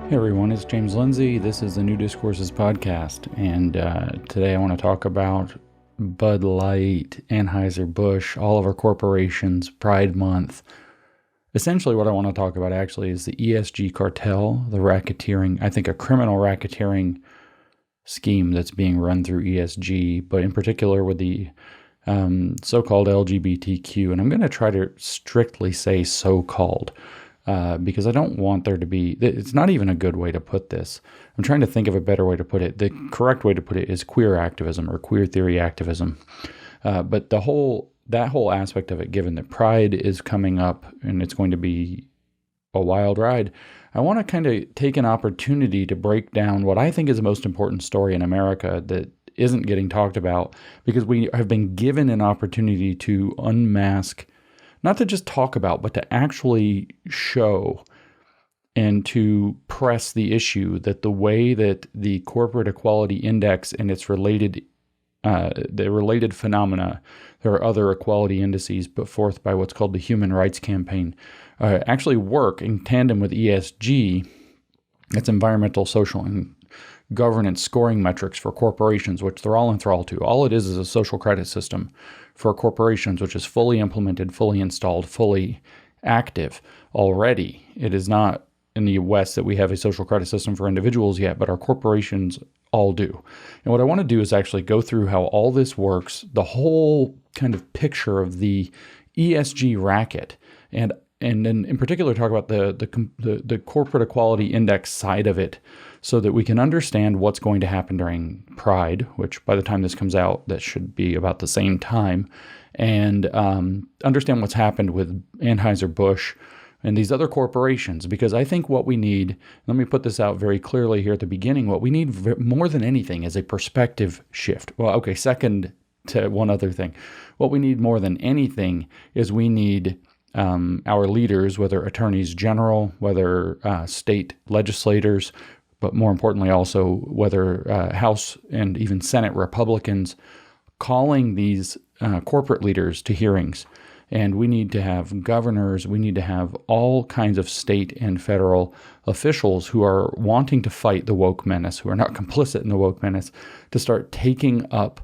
Hey everyone, it's James Lindsay. This is the new Discourses Podcast, and today I want to talk about Bud Light, Anheuser-Busch, all of our corporations, Pride Month. Essentially what I want to talk about actually is the ESG cartel, the racketeering, I think a criminal racketeering scheme that's being run through ESG, but in particular with the so-called LGBTQ, and I'm going to try to strictly say so-called. Because I don't want there to be, it's not even a good way to put this. I'm trying to think of a better way to put it. The correct way to put it is queer activism or queer theory activism. But that whole aspect of it, given that Pride is coming up and it's going to be a wild ride, I want to kind of take an opportunity to break down what I think is the most important story in America that isn't getting talked about, because we have been given an opportunity to unmask, not to just talk about, but to actually show and to press the issue that the way that the Corporate Equality Index and its related phenomena, there are other equality indices put forth by what's called the Human Rights Campaign, actually work in tandem with ESG. That's environmental, social, and governance scoring metrics for corporations, which they're all enthralled to. All it is a social credit system for corporations, which is fully implemented, fully installed, fully active already. It is not in the West that we have a social credit system for individuals yet, but our corporations all do. And what I want to do is actually go through how all this works, the whole kind of picture of the ESG racket, and then in particular talk about the Corporate Equality Index side of it, so that we can understand what's going to happen during Pride, which by the time this comes out, that should be about the same time, and understand what's happened with Anheuser-Busch and these other corporations. Because I think what we need, let me put this out very clearly here at the beginning, what we need more than anything is a perspective shift. Well, okay, second to one other thing. What we need more than anything is we need our leaders, whether attorneys general, whether state legislators, but more importantly also whether House and even Senate Republicans, calling these corporate leaders to hearings. And we need to have governors, we need to have all kinds of state and federal officials who are wanting to fight the woke menace, who are not complicit in the woke menace, to start taking up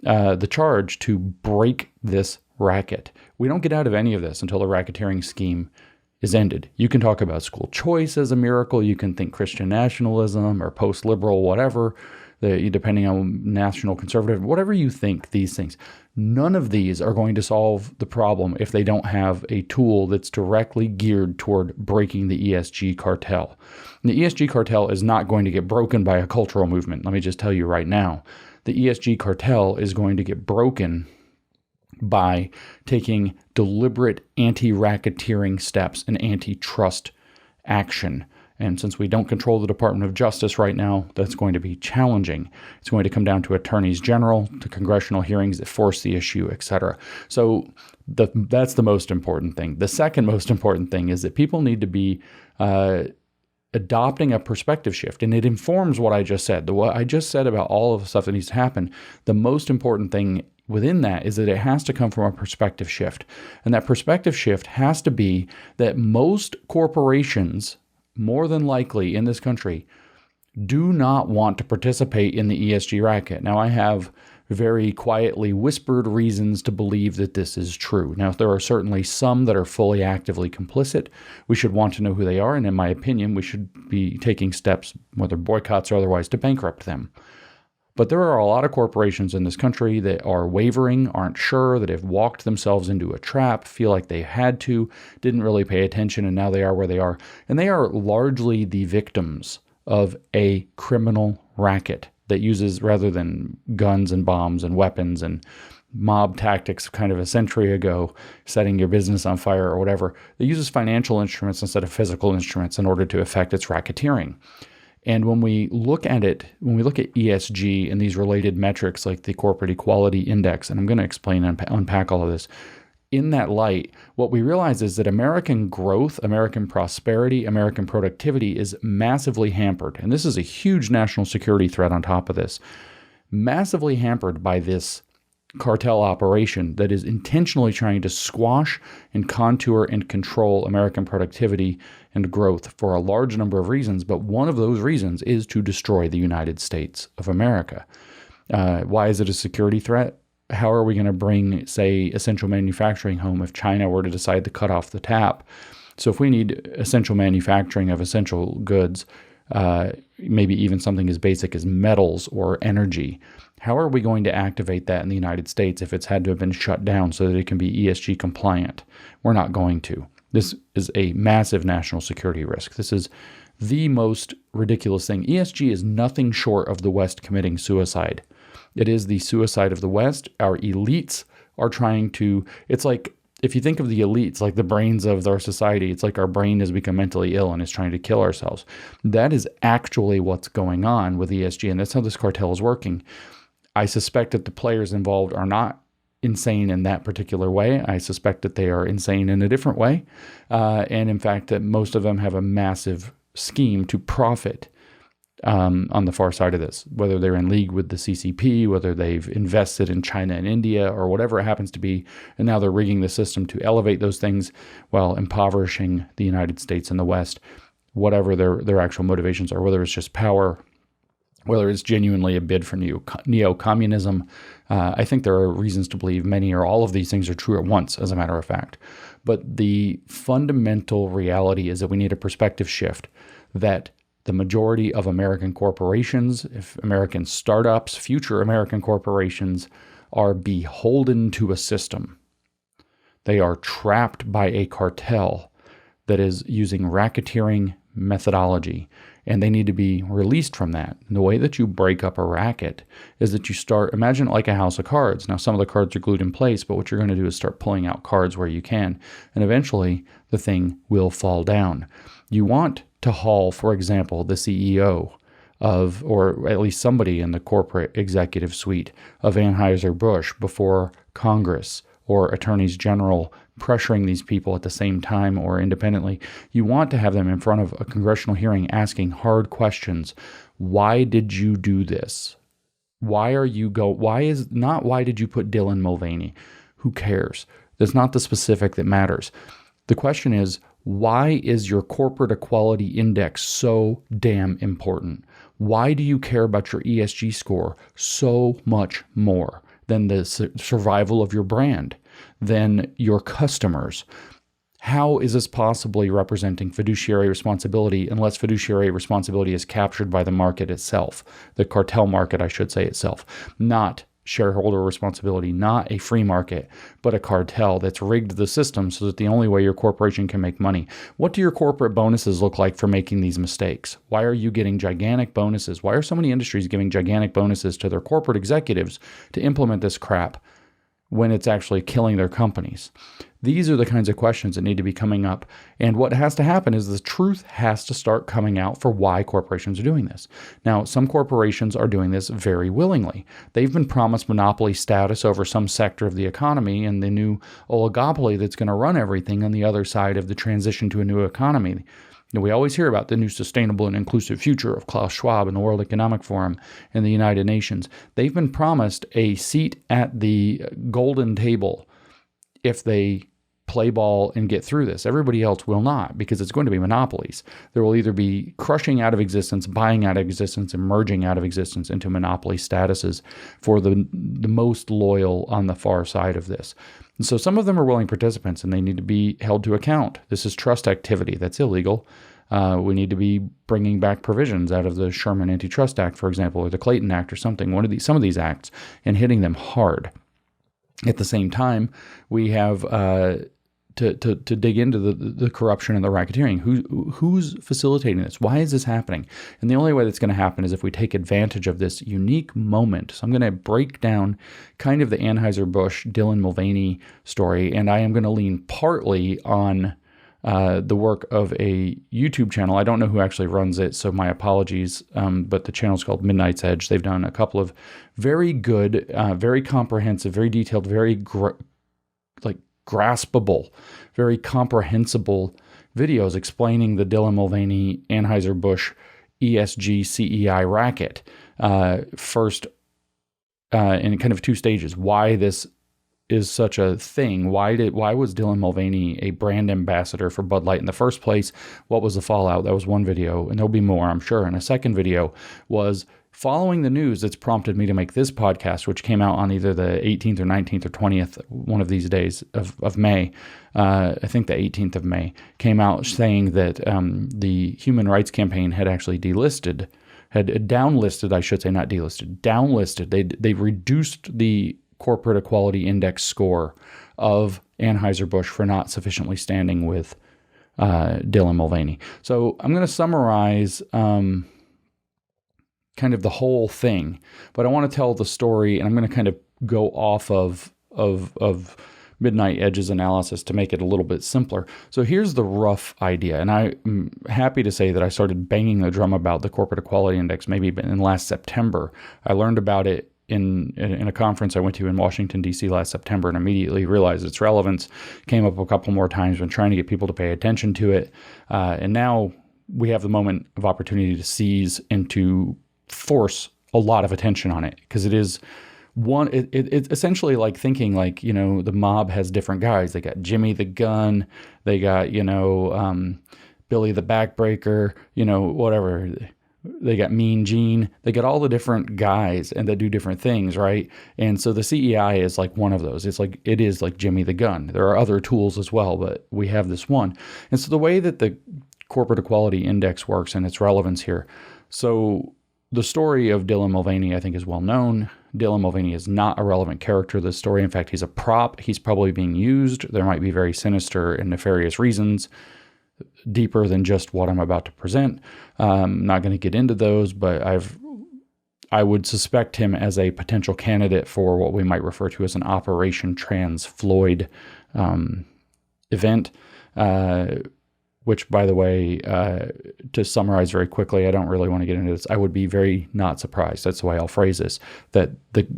the charge to break this racket. We don't get out of any of this until the racketeering scheme is ended. You can talk about school choice as a miracle. You can think Christian nationalism or post-liberal, whatever, depending on national conservative, whatever you think these things. None of these are going to solve the problem if they don't have a tool that's directly geared toward breaking the ESG cartel. And the ESG cartel is not going to get broken by a cultural movement. Let me just tell you right now, the ESG cartel is going to get broken by taking deliberate anti-racketeering steps and antitrust action. And since we don't control the Department of Justice right now, that's going to be challenging. It's going to come down to attorneys general, to congressional hearings that force the issue, etc. So that's the most important thing. The second most important thing is that people need to be adopting a perspective shift, and it informs what I just said. What I just said about all of the stuff that needs to happen, the most important thing within that is that it has to come from a perspective shift. And that perspective shift has to be that most corporations, more than likely in this country, do not want to participate in the ESG racket. Now, I have very quietly whispered reasons to believe that this is true. Now, there are certainly some that are fully actively complicit. We should want to know who they are, and in my opinion, we should be taking steps, whether boycotts or otherwise, to bankrupt them. But there are a lot of corporations in this country that are wavering, aren't sure, that have walked themselves into a trap, feel like they had to, didn't really pay attention, and now they are where they are. And they are largely the victims of a criminal racket that uses, rather than guns and bombs and weapons and mob tactics kind of a century ago, setting your business on fire or whatever, it uses financial instruments instead of physical instruments in order to effect its racketeering. And when we look at it, when we look at ESG and these related metrics like the Corporate Equality Index, and I'm going to explain and unpack all of this, in that light, what we realize is that American growth, American prosperity, American productivity is massively hampered. And this is a huge national security threat on top of this, massively hampered by this cartel operation that is intentionally trying to squash and contour and control American productivity and growth for a large number of reasons. But one of those reasons is to destroy the United States of America. Why is it a security threat? How are we going to bring, say, essential manufacturing home if China were to decide to cut off the tap? So if we need essential manufacturing of essential goods, maybe even something as basic as metals or energy, how are we going to activate that in the United States if it's had to have been shut down so that it can be ESG compliant? We're not going to. This is a massive national security risk. This is the most ridiculous thing. ESG is nothing short of the West committing suicide. It is the suicide of the West. Our elites are trying to, it's like, if you think of the elites, like the brains of our society, it's like our brain has become mentally ill and is trying to kill ourselves. That is actually what's going on with ESG, and that's how this cartel is working. I suspect that the players involved are not insane in that particular way. I suspect that they are insane in a different way. And in fact, that most of them have a massive scheme to profit on the far side of this, whether they're in league with the CCP, whether they've invested in China and India, or whatever it happens to be, and now they're rigging the system to elevate those things while impoverishing the United States and the West, whatever their actual motivations are, whether it's just power, whether it's genuinely a bid for neo-communism. I think there are reasons to believe many or all of these things are true at once, as a matter of fact. But the fundamental reality is that we need a perspective shift, that the majority of American corporations, if American startups, future American corporations, are beholden to a system. They are trapped by a cartel that is using racketeering methodology, and they need to be released from that. And the way that you break up a racket is that you start, imagine it like a house of cards. Now, some of the cards are glued in place, but what you're going to do is start pulling out cards where you can, and eventually the thing will fall down. You want to haul, for example, the CEO of, or at least somebody in the corporate executive suite of Anheuser-Busch before Congress or attorneys general pressuring these people at the same time or independently. You want to have them in front of a congressional hearing asking hard questions. Why did you do this? Why did you put Dylan Mulvaney? Who cares? That's not the specific that matters. The question is, why is your corporate equality index so damn important? Why do you care about your ESG score so much more than the survival of your brand, than your customers? How is this possibly representing fiduciary responsibility unless fiduciary responsibility is captured by the market itself, the cartel market, I should say itself, not shareholder responsibility, not a free market, but a cartel that's rigged the system so that the only way your corporation can make money. What do your corporate bonuses look like for making these mistakes? Why are you getting gigantic bonuses? Why are so many industries giving gigantic bonuses to their corporate executives to implement this crap when it's actually killing their companies? These are the kinds of questions that need to be coming up. And what has to happen is the truth has to start coming out for why corporations are doing this. Now, some corporations are doing this very willingly. They've been promised monopoly status over some sector of the economy and the new oligopoly that's going to run everything on the other side of the transition to a new economy. We always hear about the new sustainable and inclusive future of Klaus Schwab and the World Economic Forum and the United Nations. They've been promised a seat at the golden table if they play ball and get through this. Everybody else will not, because it's going to be monopolies. There will either be crushing out of existence, buying out of existence, and merging out of existence into monopoly statuses for the most loyal on the far side of this. And so some of them are willing participants and they need to be held to account. This is trust activity. That's illegal. We need to be bringing back provisions out of the Sherman Antitrust Act, for example, or the Clayton Act or something, some of these acts, and hitting them hard. At the same time, we have to dig into the corruption and the racketeering. Who's facilitating this? Why is this happening? And the only way that's going to happen is if we take advantage of this unique moment. So I'm going to break down kind of the Anheuser-Busch Dylan Mulvaney story, and I am going to lean partly on the work of a YouTube channel. I don't know who actually runs it, so my apologies, but the channel is called Midnight's Edge. They've done a couple of very good, very comprehensive, very detailed, very graspable, very comprehensible videos explaining the Dylan Mulvaney Anheuser-Busch ESG CEI racket. First in kind of two stages. Why this is such a thing. Why was Dylan Mulvaney a brand ambassador for Bud Light in the first place? What was the fallout? That was one video, and there'll be more, I'm sure. And a second video was following the news that's prompted me to make this podcast, which came out on either the 18th or 19th or 20th, one of these days of May. I think the 18th of May came out saying that the Human Rights Campaign had actually downlisted, I should say, not delisted, downlisted. They reduced the corporate equality index score of Anheuser-Busch for not sufficiently standing with Dylan Mulvaney. So I'm going to summarize kind of the whole thing, but I want to tell the story, and I'm going to kind of go off of Midnight Edge's analysis to make it a little bit simpler. So here's the rough idea, and I'm happy to say that I started banging the drum about the corporate equality index maybe in last September. I learned about it in a conference I went to in Washington, D.C. last September, and immediately realized its relevance. Came up a couple more times when trying to get people to pay attention to it. And now we have the moment of opportunity to seize and to force a lot of attention on it, because it is one, it's essentially like thinking like, the mob has different guys. They got Jimmy the Gun, they got, Billy the Backbreaker, whatever. They got Mean Gene. They got all the different guys and that do different things, right? And so the CEI is like one of those. It is like Jimmy the Gun. There are other tools as well, but we have this one. And so the way that the corporate equality index works and its relevance here. So the story of Dylan Mulvaney, I think, is well known. Dylan Mulvaney is not a relevant character to the story. In fact, he's a prop. He's probably being used. There might be very sinister and nefarious reasons deeper than just what I'm about to present. I'm not going to get into those, but I would suspect him as a potential candidate for what we might refer to as an Operation Trans Floyd event, which, by the way, to summarize very quickly, I don't really want to get into this. I would be very not surprised. That's the way I'll phrase this, that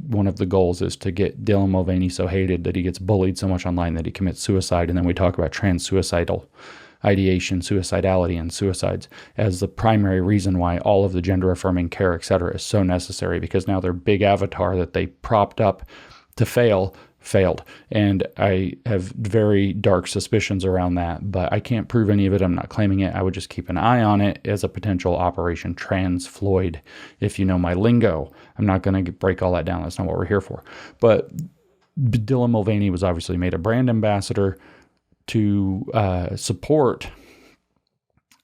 one of the goals is to get Dylan Mulvaney so hated that he gets bullied so much online that he commits suicide. And then we talk about trans-suicidal ideation, suicidality, and suicides as the primary reason why all of the gender-affirming care, et cetera, is so necessary, because now their big avatar that they propped up to failed. And I have very dark suspicions around that, but I can't prove any of it. I'm not claiming it. I would just keep an eye on it as a potential Operation Trans Floyd, if you know my lingo. I'm not going to break all that down. That's not what we're here for. But Dylan Mulvaney was obviously made a brand ambassador to support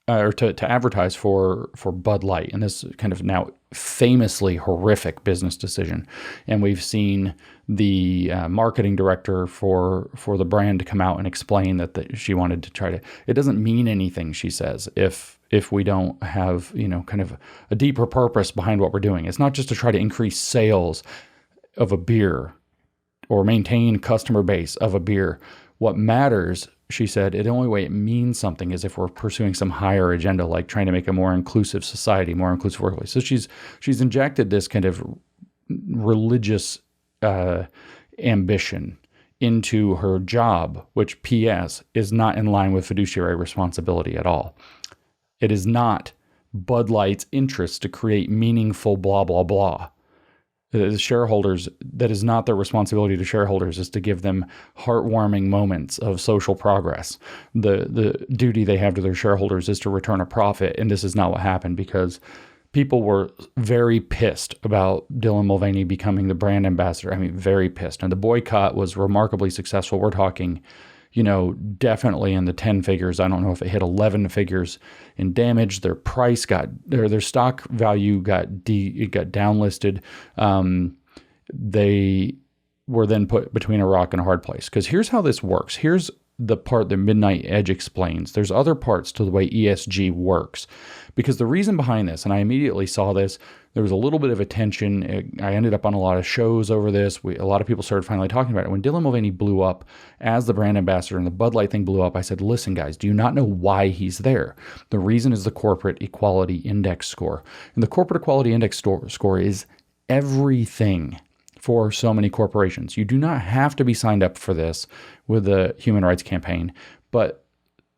or to advertise for Bud Light, and this kind of now famously horrific business decision. And we've seen the marketing director for the brand to come out and explain that she wanted to try to. It doesn't mean anything, she says, if we don't have kind of a deeper purpose behind what we're doing. It's not just to try to increase sales of a beer or maintain customer base of a beer. What matters, she said, the only way it means something is if we're pursuing some higher agenda, like trying to make a more inclusive society, more inclusive workplace. So she's injected this kind of religious ambition into her job, which, P.S., is not in line with fiduciary responsibility at all. It is not Bud Light's interest to create meaningful blah, blah, blah. The shareholders, that is not their responsibility to shareholders, is to give them heartwarming moments of social progress. The duty they have to their shareholders is to return a profit, and this is not what happened, because people were very pissed about Dylan Mulvaney becoming the brand ambassador. I mean, very pissed. And the boycott was remarkably successful. We're talking, definitely in the 10 figures. I don't know if it hit 11 figures in damage. Their price their stock value got downlisted. They were then put between a rock and a hard place. Because here's how this works. Here's the part that Midnight Edge explains. There's other parts to the way ESG works. Because the reason behind this, and I immediately saw this, there was a little bit of attention. I ended up on a lot of shows over this. A lot of people started finally talking about it. When Dylan Mulvaney blew up as the brand ambassador and the Bud Light thing blew up, I said, listen, guys, do you not know why he's there? The reason is the Corporate Equality Index score. And the Corporate Equality Index score is everything for so many corporations. You do not have to be signed up for this with the Human Rights Campaign, but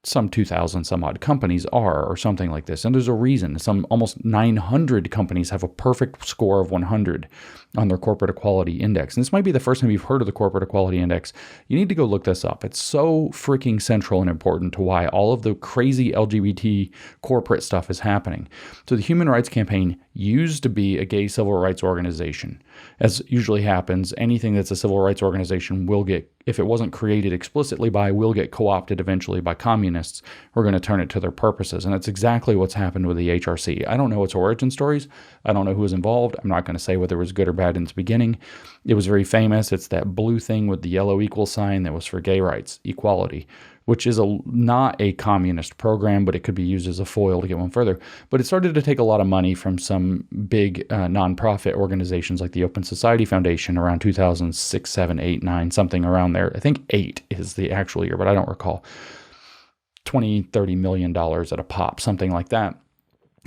some 2,000 some odd companies are, or something like this. And there's a reason. Some almost 900 companies have a perfect score of 100 on their corporate equality index. And this might be the first time you've heard of the corporate equality index. You need to go look this up. It's so freaking central and important to why all of the crazy LGBT corporate stuff is happening. So the Human Rights Campaign used to be a gay civil rights organization. As usually happens, anything that's a civil rights organization will get, if it wasn't created explicitly by, will get co-opted eventually by communists who are going to turn it to their purposes. And that's exactly what's happened with the HRC. I don't know its origin stories. I don't know who was involved. I'm not going to say whether it was good or bad in its beginning. It was very famous. It's that blue thing with the yellow equal sign that was for gay rights, equality, which is not a communist program, but it could be used as a foil to get one further. But it started to take a lot of money from some big nonprofit organizations like the Open Society Foundation around 2006, 7, 8, 9, something around there. I think 8 is the actual year, but I don't recall. $20, $30 million at a pop, something like that.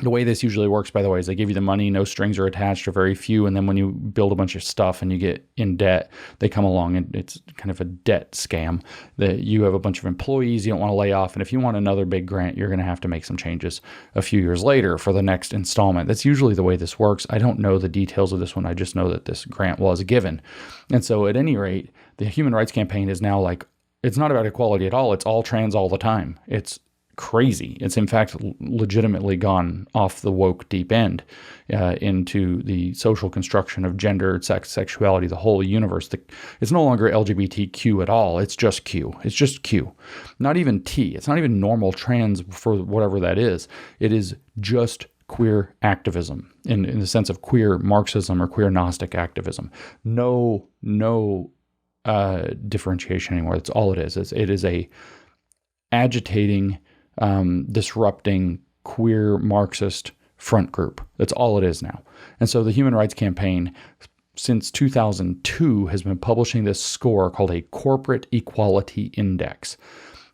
The way this usually works, by the way, is they give you the money, no strings are attached or very few, and then when you build a bunch of stuff and you get in debt, they come along and it's kind of a debt scam that you have a bunch of employees you don't want to lay off, and if you want another big grant, you're going to have to make some changes a few years later for the next installment. That's usually the way this works. I don't know the details of this one. I just know that this grant was given. And so at any rate, the Human Rights Campaign is now like, it's not about equality at all. It's all trans all the time. It's crazy. It's in fact legitimately gone off the woke deep end into the social construction of gender, sex, sexuality, the whole universe. It's no longer LGBTQ at all. It's just Q. It's just Q. Not even T. It's not even normal trans for whatever that is. It is just queer activism in the sense of queer Marxism or queer Gnostic activism. No differentiation anymore. That's all it is. It is a agitating, disrupting queer Marxist front group. That's all it is now. And so the Human Rights Campaign, since 2002, has been publishing this score called a Corporate Equality Index.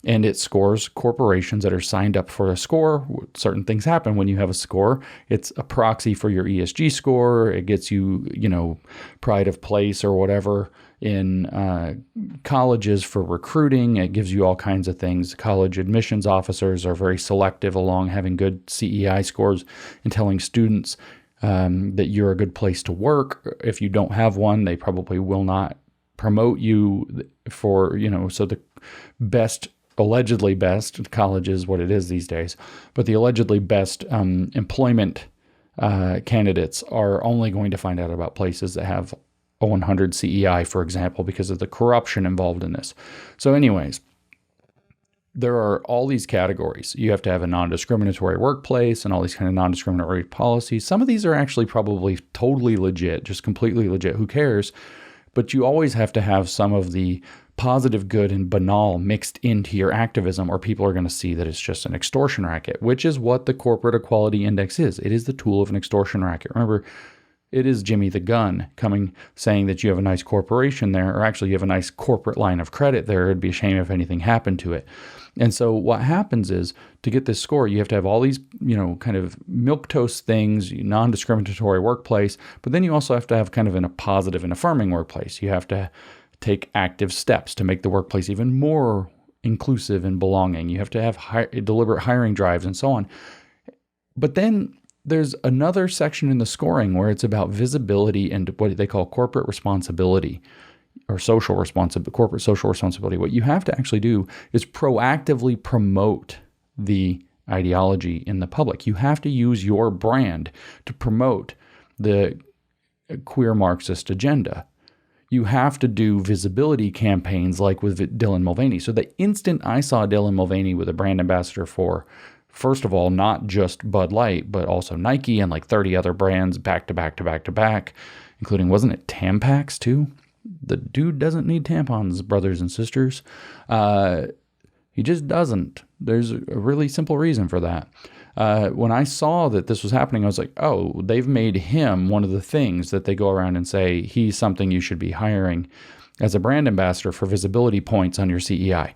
And it scores corporations that are signed up for a score. Certain things happen when you have a score. It's a proxy for your ESG score. It gets you, pride of place or whatever in colleges for recruiting. It gives you all kinds of things. College admissions officers are very selective along having good CEI scores and telling students that you're a good place to work. If you don't have one, they probably will not promote you for, so the allegedly best, college is what it is these days, but the allegedly best employment candidates are only going to find out about places that have a 100 CEI, for example, because of the corruption involved in this. So anyways, there are all these categories. You have to have a non-discriminatory workplace and all these kind of non-discriminatory policies. Some of these are actually probably totally legit, just completely legit. Who cares? But you always have to have some of the positive good and banal mixed into your activism, or people are going to see that it's just an extortion racket, which is what the Corporate Equality Index is. It is the tool of an extortion racket. Remember, it is Jimmy the Gun coming saying that you have a nice corporation there, or actually you have a nice corporate line of credit there. It'd be a shame if anything happened to it. And so what happens is, to get this score, you have to have all these, kind of milquetoast things, non-discriminatory workplace, but then you also have to have kind of a positive and affirming workplace. You have to take active steps to make the workplace even more inclusive and belonging. You have to have deliberate hiring drives and so on. But then there's another section in the scoring where it's about visibility and what they call corporate responsibility or corporate social responsibility. What you have to actually do is proactively promote the ideology in the public. You have to use your brand to promote the queer Marxist agenda. You have to do visibility campaigns like with Dylan Mulvaney. So the instant I saw Dylan Mulvaney with a brand ambassador for, first of all, not just Bud Light, but also Nike and like 30 other brands back to back to back to back, including, wasn't it Tampax too? The dude doesn't need tampons, brothers and sisters. He just doesn't. There's a really simple reason for that. When I saw that this was happening, I was like, oh, they've made him one of the things that they go around and say, he's something you should be hiring as a brand ambassador for visibility points on your CEI.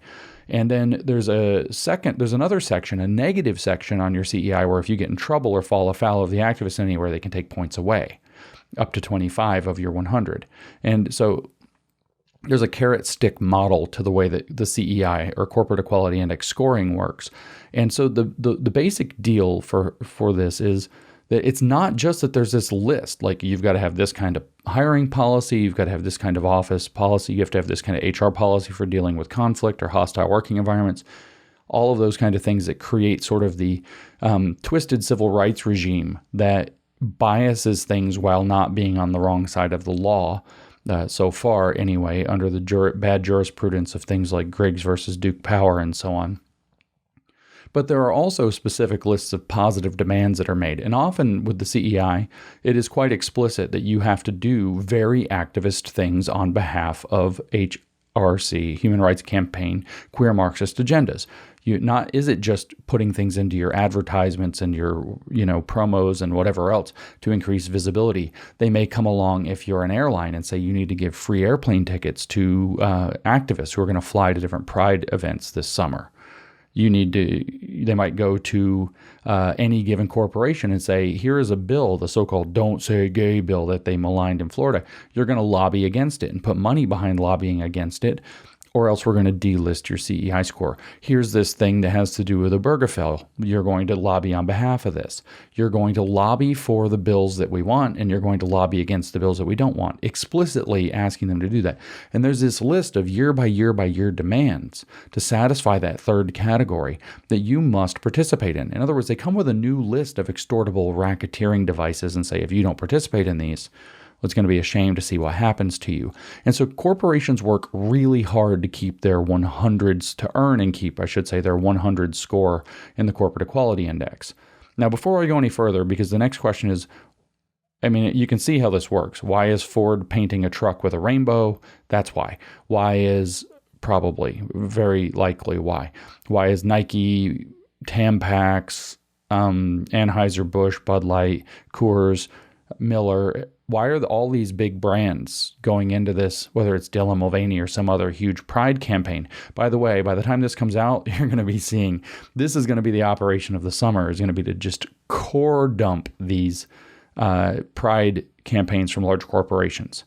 And then there's another section, a negative section on your CEI, where if you get in trouble or fall afoul of the activists anywhere, they can take points away, up to 25 of your 100. And so there's a carrot stick model to the way that the CEI or Corporate Equality Index scoring works. And so the basic deal for this is that it's not just that there's this list, like you've got to have this kind of hiring policy, you've got to have this kind of office policy, you have to have this kind of HR policy for dealing with conflict or hostile working environments, all of those kind of things that create sort of the twisted civil rights regime that biases things while not being on the wrong side of the law. So far, anyway, under the bad jurisprudence of things like Griggs versus Duke Power and so on. But there are also specific lists of positive demands that are made. And often with the CEI, it is quite explicit that you have to do very activist things on behalf of HRC, Human Rights Campaign, queer Marxist agendas. Is it just putting things into your advertisements and your promos and whatever else to increase visibility? They may come along if you're an airline and say you need to give free airplane tickets to activists who are going to fly to different Pride events this summer. They might go to any given corporation and say, here is a bill, the so-called Don't Say Gay bill that they maligned in Florida. You're going to lobby against it and put money behind lobbying against it, or else we're going to delist your CEI score. Here's this thing that has to do with Obergefell. You're going to lobby on behalf of this. You're going to lobby for the bills that we want, and you're going to lobby against the bills that we don't want, explicitly asking them to do that. And there's this list of year by year by year demands to satisfy that third category that you must participate in. In other words, they come with a new list of extortable racketeering devices and say, if you don't participate in these, it's going to be a shame to see what happens to you. And so corporations work really hard to keep their 100s, to earn and keep, I should say, their 100 score in the Corporate Equality Index. Now, before I go any further, because the next question is, you can see how this works. Why is Ford painting a truck with a rainbow? That's why. Why is, probably, very likely why. Why is Nike, Tampax, Anheuser-Busch, Bud Light, Coors, Miller, why are all these big brands going into this, whether it's Dylan Mulvaney or some other huge Pride campaign? By the way, by the time this comes out, you're going to be seeing, this is going to be the operation of the summer, is going to be to just core dump these Pride campaigns from large corporations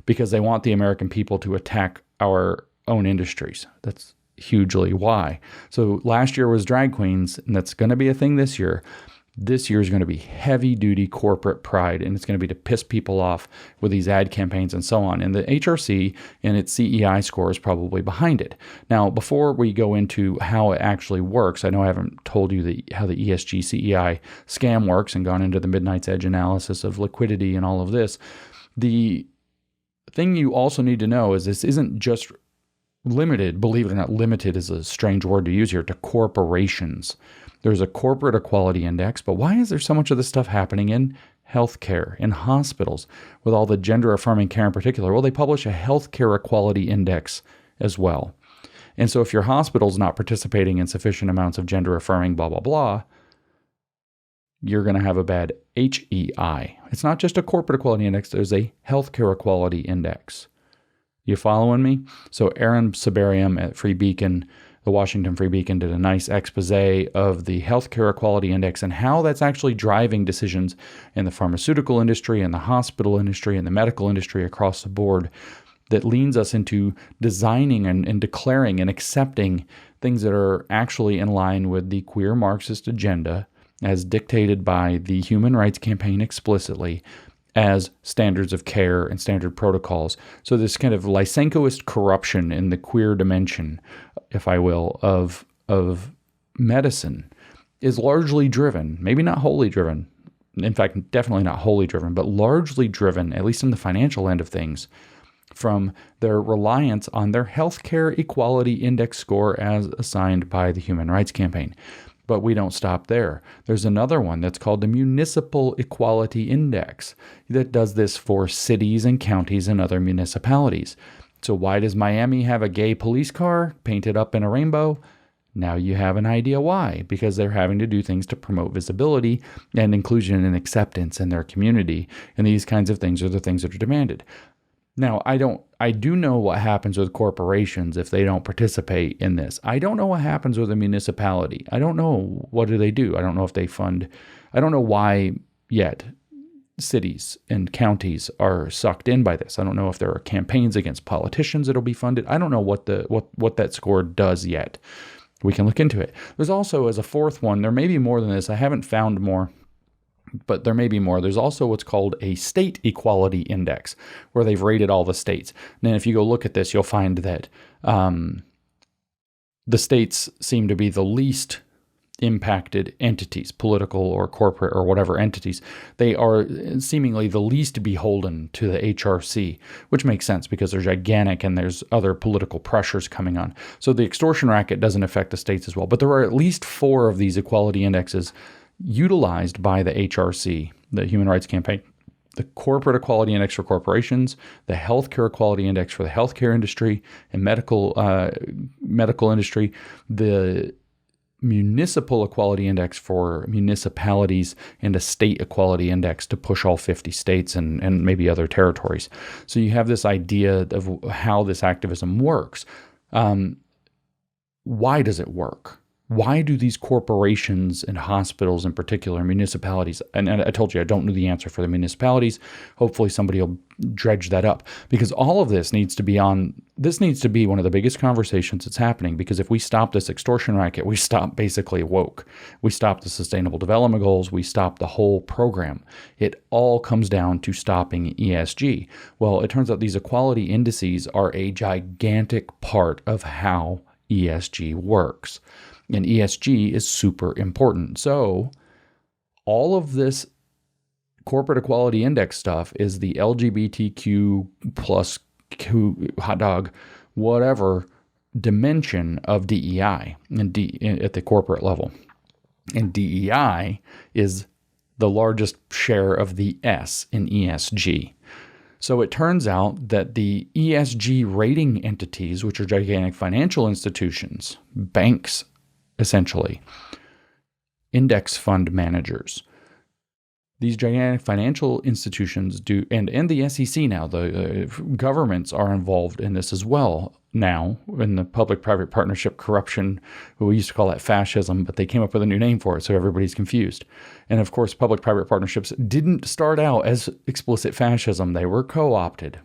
because they want the American people to attack our own industries. That's hugely why. So last year was drag queens, and that's going to be a thing this year. This year is going to be heavy-duty corporate pride, and it's going to be to piss people off with these ad campaigns and so on. And the HRC and its CEI score is probably behind it. Now, before we go into how it actually works, I know I haven't told you how the ESG CEI scam works and gone into the Midnight's Edge analysis of liquidity and all of this. The thing you also need to know is this isn't just limited, believe it or not, limited is a strange word to use here, to corporations. There's a Corporate Equality Index, but why is there so much of this stuff happening in healthcare, in hospitals, with all the gender-affirming care in particular? Well, they publish a Healthcare Equality Index as well. And so if your hospital's not participating in sufficient amounts of gender-affirming blah, blah, blah, you're going to have a bad HEI. It's not just a Corporate Equality Index, there's a Healthcare Equality Index. You following me? So Aaron Sabarium at Free Beacon, the Washington Free Beacon, did a nice expose of the Healthcare Equality Index and how that's actually driving decisions in the pharmaceutical industry and the hospital industry and the medical industry across the board that leans us into designing and declaring and accepting things that are actually in line with the queer Marxist agenda as dictated by the Human Rights Campaign explicitly as standards of care and standard protocols. So this kind of Lysenkoist corruption in the queer dimension, if I will, of medicine is largely driven, maybe not wholly driven, in fact, definitely not wholly driven, but largely driven, at least in the financial end of things, from their reliance on their Healthcare Equality Index score as assigned by the Human Rights Campaign. But we don't stop there. There's another one that's called the Municipal Equality Index that does this for cities and counties and other municipalities. So why does Miami have a gay police car painted up in a rainbow? Now you have an idea why. Because they're having to do things to promote visibility and inclusion and acceptance in their community. And these kinds of things are the things that are demanded. Now, I do know what happens with corporations if they don't participate in this. I don't know what happens with a municipality. I don't know what do they do. I don't know if they fund. I don't know why yet. cities and counties are sucked in by this. I don't know if there are campaigns against politicians that'll be funded. I don't know what that score does yet. We can look into it. There's also, as a fourth one, there may be more than this. I haven't found more, but there may be more. There's also what's called a state equality index, where they've rated all the states. And if you go look at this, you'll find that the states seem to be the least impacted entities, political or corporate or whatever entities. They are seemingly the least beholden to the HRC, which makes sense because they're gigantic and there's other political pressures coming on. So the extortion racket doesn't affect the states as well. But there are at least 4 of these equality indexes utilized by the HRC, the Human Rights Campaign: the Corporate Equality Index for corporations, the Healthcare Equality Index for the healthcare industry and medical industry, the Municipal Equality Index for municipalities, and a State Equality Index to push all 50 states and maybe other territories. So you have this idea of how this activism works. Why does it work? Why do these corporations and hospitals in particular, municipalities, and I told you I don't know the answer for the municipalities. Hopefully somebody will dredge that up, because all of this needs to be one of the biggest conversations that's happening, because if we stop this extortion racket, we stop basically woke. We stop the Sustainable Development Goals. We stop the whole program. It all comes down to stopping ESG. Well, it turns out these equality indices are a gigantic part of how ESG works. And ESG is super important. So all of this corporate equality index stuff is the LGBTQ plus hot dog, whatever dimension of DEI at the corporate level. And DEI is the largest share of the S in ESG. So it turns out that the ESG rating entities, which are gigantic financial institutions, banks, essentially, index fund managers, these gigantic financial institutions do, and the SEC now, the governments are involved in this as well now, in the public-private partnership corruption. We used to call that fascism, but they came up with a new name for it, so everybody's confused. And of course, public-private partnerships didn't start out as explicit fascism. They were co-opted.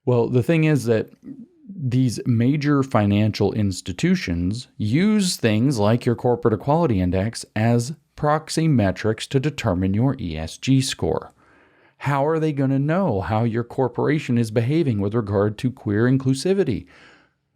Well, the thing is that these major financial institutions use things like your corporate equality index as proxy metrics to determine your ESG score. How are they going to know how your corporation is behaving with regard to queer inclusivity,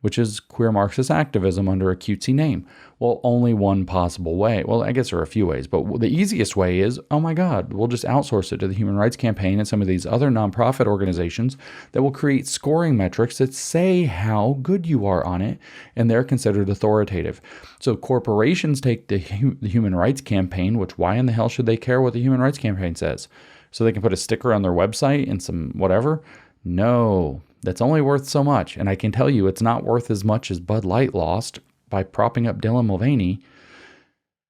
which is queer Marxist activism under a cutesy name? Well, only one possible way. Well, I guess there are a few ways, but the easiest way is, oh my God, we'll just outsource it to the Human Rights Campaign and some of these other nonprofit organizations that will create scoring metrics that say how good you are on it, and they're considered authoritative. So corporations take the Human Rights Campaign, which why in the hell should they care what the Human Rights Campaign says? So they can put a sticker on their website and some whatever? No. That's only worth so much. And I can tell you it's not worth as much as Bud Light lost by propping up Dylan Mulvaney.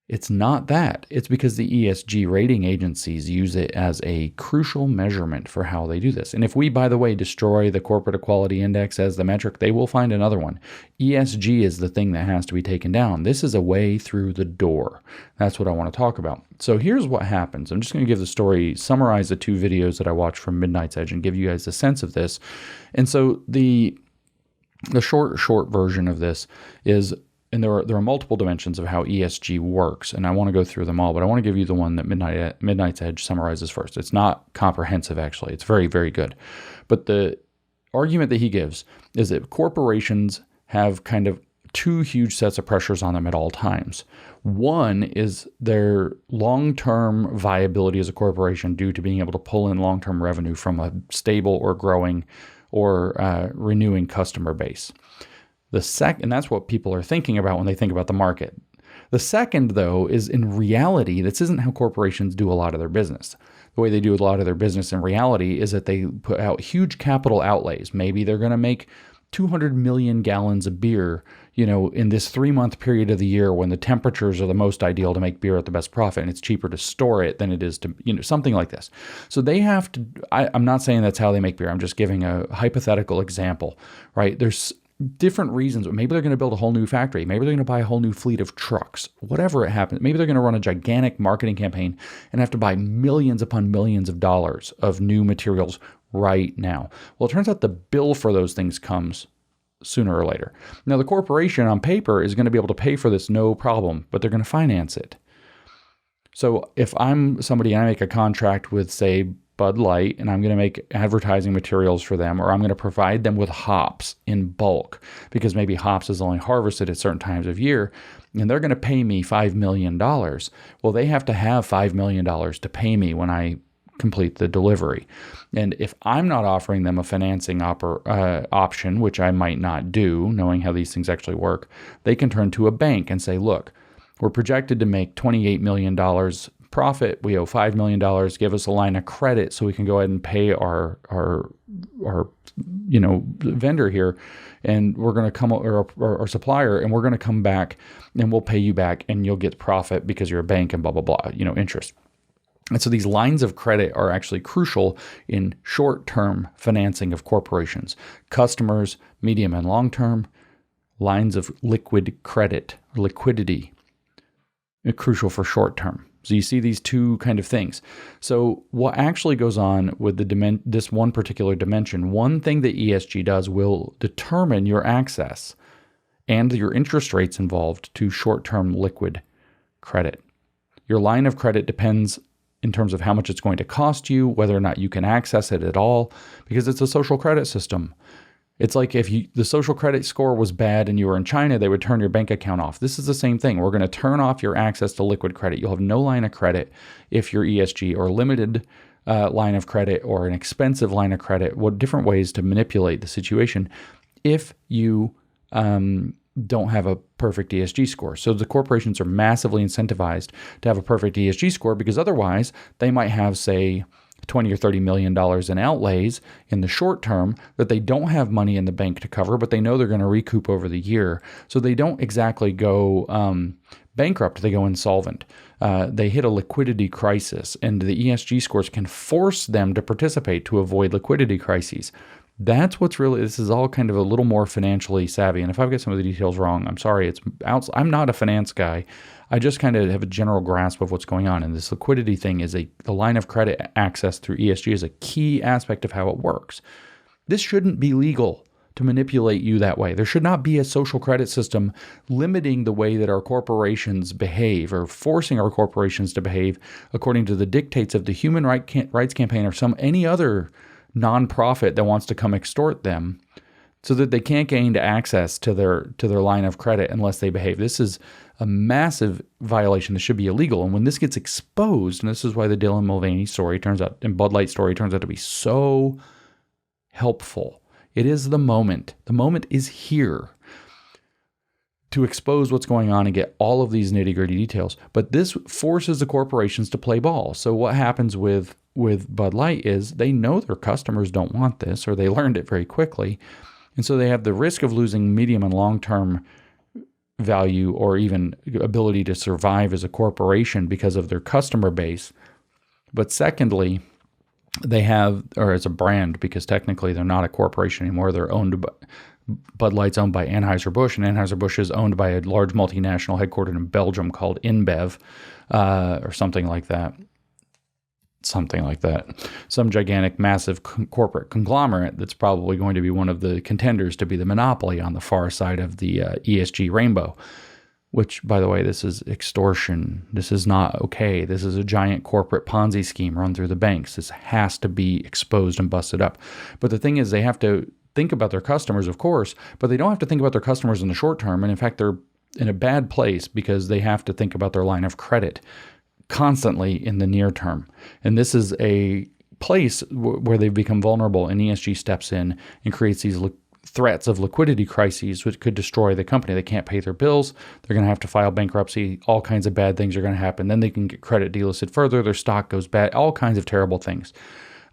It's not that. It's because the ESG rating agencies use it as a crucial measurement for how they do this. And if we, by the way, destroy the Corporate Equality Index as the metric, they will find another one. ESG is the thing that has to be taken down. This is a way through the door. That's what I want to talk about. So here's what happens. I'm just going to give the story, summarize the 2 videos that I watched from Midnight's Edge and give you guys a sense of this. And so the short version of this is, and there are multiple dimensions of how ESG works, and I want to go through them all, but I want to give you the one that Midnight's Edge summarizes first. It's not comprehensive, actually. It's very, very good. But the argument that he gives is that corporations have kind of 2 huge sets of pressures on them at all times. One is their long-term viability as a corporation due to being able to pull in long-term revenue from a stable or growing or renewing customer base. And that's what people are thinking about when they think about the market. The second, though, is in reality, this isn't how corporations do a lot of their business. The way they do a lot of their business in reality is that they put out huge capital outlays. Maybe they're going to make 200 million gallons of beer, in this 3-month period of the year when the temperatures are the most ideal to make beer at the best profit, and it's cheaper to store it than it is to, something like this. So they have to, I'm not saying that's how they make beer. I'm just giving a hypothetical example, right? different reasons. Maybe they're going to build a whole new factory. Maybe they're going to buy a whole new fleet of trucks, whatever it happens. Maybe they're going to run a gigantic marketing campaign and have to buy millions upon millions of dollars of new materials right now. Well, it turns out the bill for those things comes sooner or later. Now, the corporation on paper is going to be able to pay for this no problem, but they're going to finance it. So if I'm somebody and I make a contract with, say, Bud Light, and I'm going to make advertising materials for them, or I'm going to provide them with hops in bulk, because maybe hops is only harvested at certain times of year, and they're going to pay me $5 million. Well, they have to have $5 million to pay me when I complete the delivery. And if I'm not offering them a financing option, which I might not do, knowing how these things actually work, they can turn to a bank and say, look, we're projected to make $28 million profit. We owe $5 million. Give us a line of credit so we can go ahead and pay our vendor here, and we're going to come, or our supplier, and we're going to come back and we'll pay you back, and you'll get profit because you're a bank and blah blah blah. Interest. And so these lines of credit are actually crucial in short-term financing of corporations, customers, medium and long-term lines of liquid credit, liquidity, crucial for short-term. So you see these two kind of things. So what actually goes on with this one particular dimension, one thing that ESG does will determine your access and your interest rates involved to short-term liquid credit. Your line of credit depends in terms of how much it's going to cost you, whether or not you can access it at all, because it's a social credit system. It's like if the social credit score was bad and you were in China, they would turn your bank account off. This is the same thing. We're going to turn off your access to liquid credit. You'll have no line of credit if you're ESG, or limited line of credit, or an expensive line of credit. What different ways to manipulate the situation if you don't have a perfect ESG score. So the corporations are massively incentivized to have a perfect ESG score, because otherwise they might have, say, $20 or $30 million in outlays in the short term that they don't have money in the bank to cover, but they know they're going to recoup over the year. So they don't exactly go bankrupt, they go insolvent. They hit a liquidity crisis, and the ESG scores can force them to participate to avoid liquidity crises. That's what's really, this is all kind of a little more financially savvy. And if I've got some of the details wrong, I'm sorry. I'm not a finance guy. I just kind of have a general grasp of what's going on. And this liquidity thing is the line of credit access through ESG is a key aspect of how it works. This shouldn't be legal to manipulate you that way. There should not be a social credit system limiting the way that our corporations behave, or forcing our corporations to behave according to the dictates of the Human Rights Campaign or any other nonprofit that wants to come extort them, so that they can't gain access to their line of credit unless they behave. This is a massive violation. This should be illegal. And when this gets exposed, and this is why the Dylan Mulvaney story and Bud Light story turns out to be so helpful. It is the moment. The moment is here to expose what's going on and get all of these nitty-gritty details. But this forces the corporations to play ball. So what happens with Bud Light is they know their customers don't want this, or they learned it very quickly. And so they have the risk of losing medium and long-term value, or even ability to survive as a corporation because of their customer base. But secondly, they have, or as a brand, because technically they're not a corporation anymore. They're owned by, Bud Light's owned by Anheuser-Busch, and Anheuser-Busch is owned by a large multinational headquartered in Belgium called InBev, or something like that. Some gigantic, massive corporate conglomerate that's probably going to be one of the contenders to be the monopoly on the far side of the ESG rainbow, which, by the way, this is extortion. This is not okay. This is a giant corporate Ponzi scheme run through the banks. This has to be exposed and busted up. But the thing is, they have to think about their customers, of course, but they don't have to think about their customers in the short term. And in fact, they're in a bad place because they have to think about their line of credit constantly in the near term. And this is a place where they've become vulnerable, and ESG steps in and creates these threats of liquidity crises, which could destroy the company. They can't pay their bills. They're going to have to file bankruptcy. All kinds of bad things are going to happen. Then they can get credit delisted further. Their stock goes bad. All kinds of terrible things.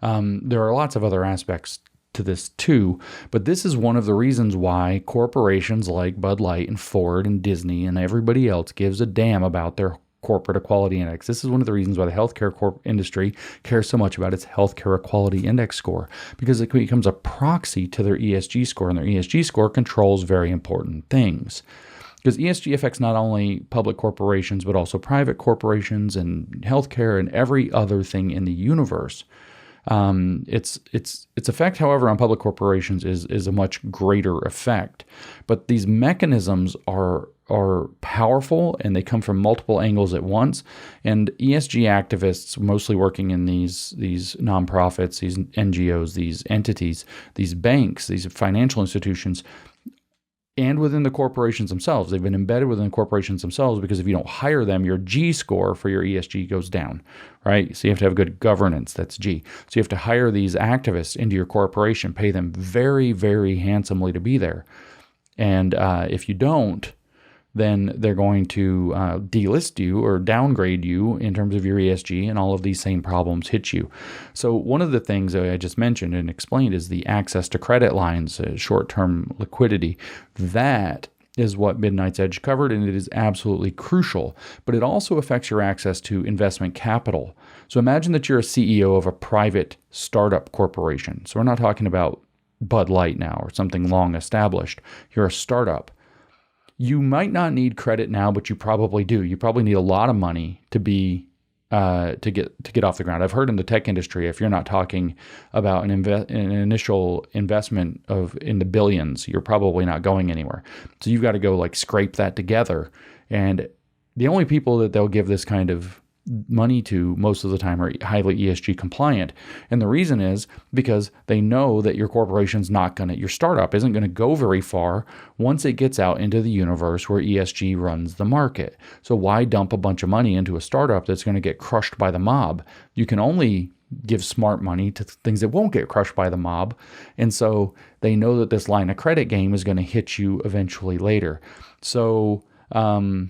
There are lots of other aspects to this too, but this is one of the reasons why corporations like Bud Light and Ford and Disney and everybody else gives a damn about their corporate equality index. This is one of the reasons why the healthcare industry cares so much about its healthcare equality index score, because it becomes a proxy to their ESG score, and their ESG score controls very important things. Because ESG affects not only public corporations, but also private corporations and healthcare and every other thing in the universe. Its effect, however, on public corporations is a much greater effect. But these mechanisms are powerful, and they come from multiple angles at once. And ESG activists, mostly working in these nonprofits, these NGOs, these entities, these banks, these financial institutions, and within the corporations themselves. They've been embedded within the corporations themselves, because if you don't hire them, your G score for your ESG goes down, right? So you have to have good governance. That's G. So you have to hire these activists into your corporation, pay them very, very handsomely to be there. And if you don't, then they're going to delist you or downgrade you in terms of your ESG, and all of these same problems hit you. So one of the things that I just mentioned and explained is the access to credit lines, short-term liquidity. That is what Midnight's Edge covered, and it is absolutely crucial. But it also affects your access to investment capital. So imagine that you're a CEO of a private startup corporation. So we're not talking about Bud Light now or something long established. You're a startup. You might not need credit now, but you probably do. You probably need a lot of money to get off the ground. I've heard in the tech industry, if you're not talking about an initial investment in the billions, you're probably not going anywhere. So you've got to go scrape that together. And the only people that they'll give this kind of money to most of the time are highly ESG compliant. And the reason is because they know that your corporation's your startup isn't going to go very far once it gets out into the universe where ESG runs the market. So why dump a bunch of money into a startup that's going to get crushed by the mob? You can only give smart money to things that won't get crushed by the mob. And so they know that this line of credit game is going to hit you eventually later. So the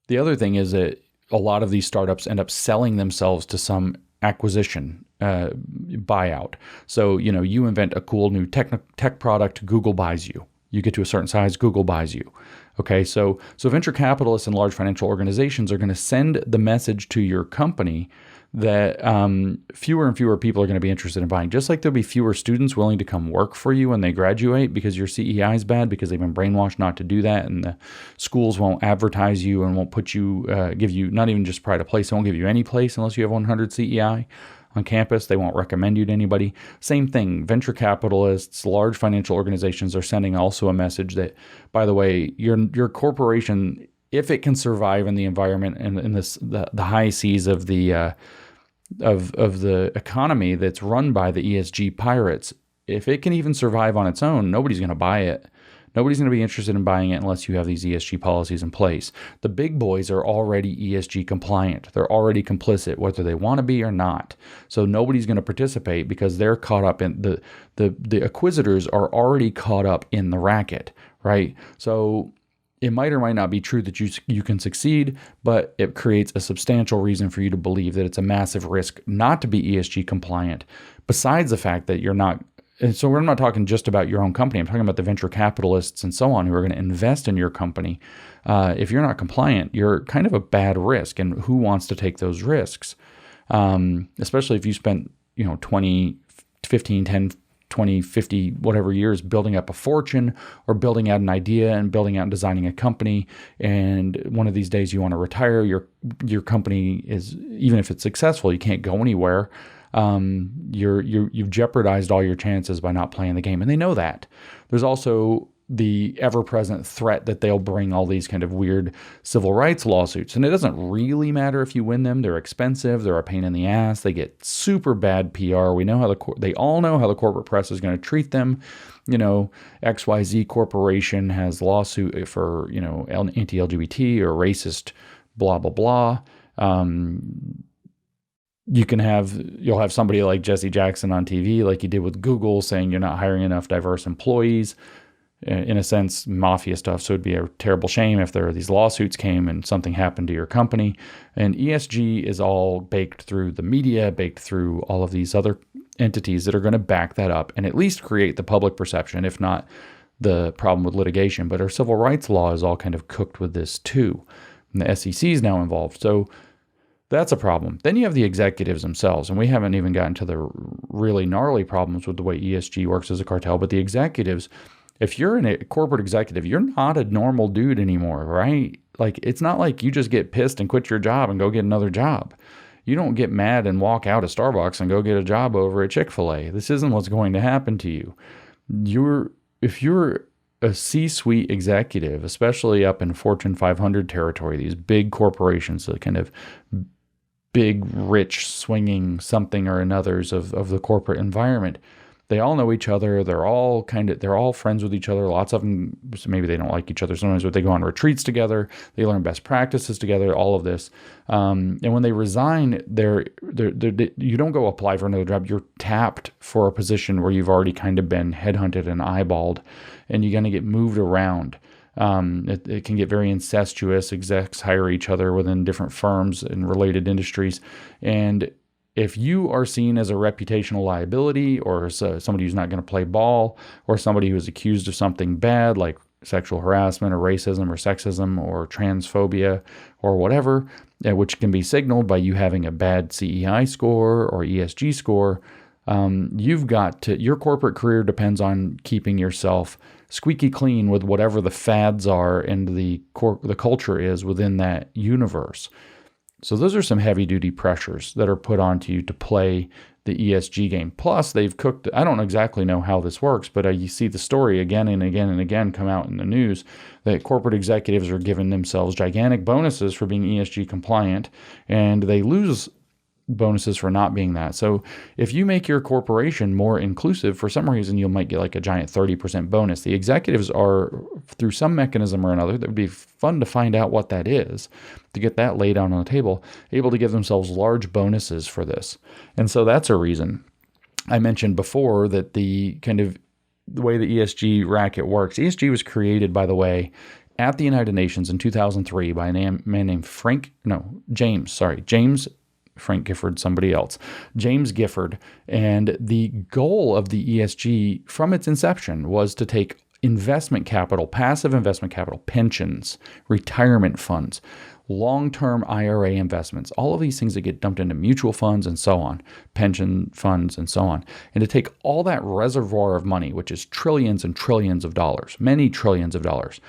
other thing is that a lot of these startups end up selling themselves to some acquisition buyout. So, you invent a cool new tech product, Google buys you. You get to a certain size, Google buys you. Okay, so venture capitalists and large financial organizations are going to send the message to your company that fewer and fewer people are going to be interested in buying. Just like there'll be fewer students willing to come work for you when they graduate because your CEI is bad, because they've been brainwashed not to do that, and the schools won't advertise you and won't put you, give you not even just pride of place, they won't give you any place unless you have 100 CEI on campus. They won't recommend you to anybody. Same thing, venture capitalists, large financial organizations are sending also a message that, by the way, your corporation, if it can survive in the environment and in the high seas of the economy that's run by the ESG pirates, if it can even survive on its own, nobody's going to buy it. Nobody's going to be interested in buying it unless you have these ESG policies in place. The big boys are already ESG compliant. They're already complicit, whether they want to be or not. So nobody's going to participate because they're caught up in the acquisitors are already caught up in the racket, right? So it might or might not be true that you can succeed, but it creates a substantial reason for you to believe that it's a massive risk not to be ESG compliant, besides the fact that you're not. And so we're not talking just about your own company. I'm talking about the venture capitalists and so on who are going to invest in your company. If you're not compliant, you're kind of a bad risk, and who wants to take those risks? Especially if you spent 20, 15, 10, 20, 50, whatever years building up a fortune or building out an idea and building out and designing a company. And one of these days you want to retire, your company is, even if it's successful, you can't go anywhere. You've jeopardized all your chances by not playing the game. And they know that. There's also the ever-present threat that they'll bring all these kind of weird civil rights lawsuits. And it doesn't really matter if you win them. They're expensive. They're a pain in the ass. They get super bad PR. We know how they all know how the corporate press is going to treat them. XYZ Corporation has lawsuit for, anti-LGBT or racist, blah, blah, blah. You'll have somebody like Jesse Jackson on TV, like you did with Google, saying you're not hiring enough diverse employees. In a sense, mafia stuff. So it'd be a terrible shame if these lawsuits came and something happened to your company. And ESG is all baked through the media, baked through all of these other entities that are going to back that up and at least create the public perception, if not the problem with litigation. But our civil rights law is all kind of cooked with this too. And the SEC is now involved. So that's a problem. Then you have the executives themselves, and we haven't even gotten to the really gnarly problems with the way ESG works as a cartel, but the executives, if you're a corporate executive, you're not a normal dude anymore, right? Like, it's not like you just get pissed and quit your job and go get another job. You don't get mad and walk out of Starbucks and go get a job over at Chick-fil-A. This isn't what's going to happen to you. If you're a C-suite executive, especially up in Fortune 500 territory, these big corporations, the kind of big, rich, swinging something or anothers of the corporate environment, they all know each other. They're all friends with each other. Lots of them, maybe they don't like each other sometimes, but they go on retreats together. They learn best practices together, all of this. And when they resign, you don't go apply for another job. You're tapped for a position where you've already kind of been headhunted and eyeballed, and you're going to get moved around. It can get very incestuous. Execs hire each other within different firms and related industries. And if you are seen as a reputational liability, or as somebody who's not going to play ball, or somebody who is accused of something bad like sexual harassment or racism or sexism or transphobia or whatever, which can be signaled by you having a bad CEI score or ESG score, your corporate career depends on keeping yourself squeaky clean with whatever the fads are and the culture is within that universe. So those are some heavy-duty pressures that are put onto you to play the ESG game. Plus, they've cooked, I don't exactly know how this works, but you see the story again and again and again come out in the news that corporate executives are giving themselves gigantic bonuses for being ESG compliant, and they lose bonuses for not being that. So if you make your corporation more inclusive, for some reason, you might get like a giant 30% bonus. The executives are, through some mechanism or another, that would be fun to find out what that is, to get that laid out on the table, able to give themselves large bonuses for this. And so that's a reason. I mentioned before that the way the ESG racket works. ESG was created, by the way, at the United Nations in 2003 by a man named James Frank Gifford, somebody else, James Gifford. And the goal of the ESG from its inception was to take investment capital, passive investment capital, pensions, retirement funds, long-term IRA investments, all of these things that get dumped into mutual funds and so on, pension funds and so on, and to take all that reservoir of money, which is trillions and trillions of dollars, many trillions of dollars.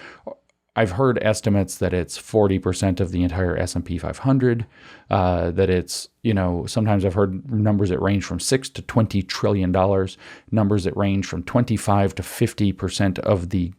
I've heard estimates that it's 40% of the entire S&P 500, that it's, sometimes I've heard numbers that range from $6 to $20 trillion, numbers that range from 25 to 50% of the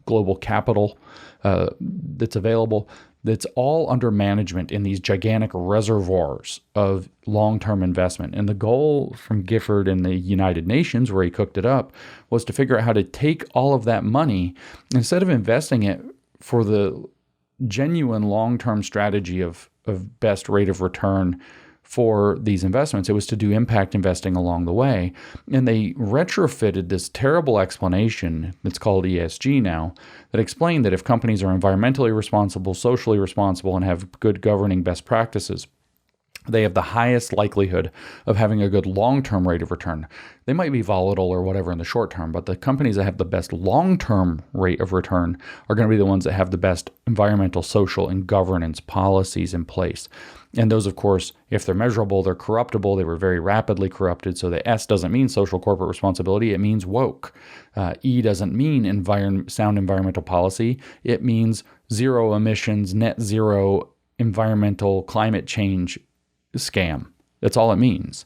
global capital that's available. That's all under management in these gigantic reservoirs of long-term investment. And the goal from Gifford and the United Nations, where he cooked it up, was to figure out how to take all of that money, instead of investing it for the genuine long-term strategy of best rate of return for these investments. It was to do impact investing along the way. And they retrofitted this terrible explanation that's called ESG now, that explained that if companies are environmentally responsible, socially responsible, and have good governing best practices, they have the highest likelihood of having a good long-term rate of return. They might be volatile or whatever in the short term, but the companies that have the best long-term rate of return are going to be the ones that have the best environmental, social, and governance policies in place. And those, of course, if they're measurable, they're corruptible. They were very rapidly corrupted. So the S doesn't mean social corporate responsibility. It means woke. E doesn't mean sound environmental policy. It means zero emissions, net zero environmental climate change scam. That's all it means.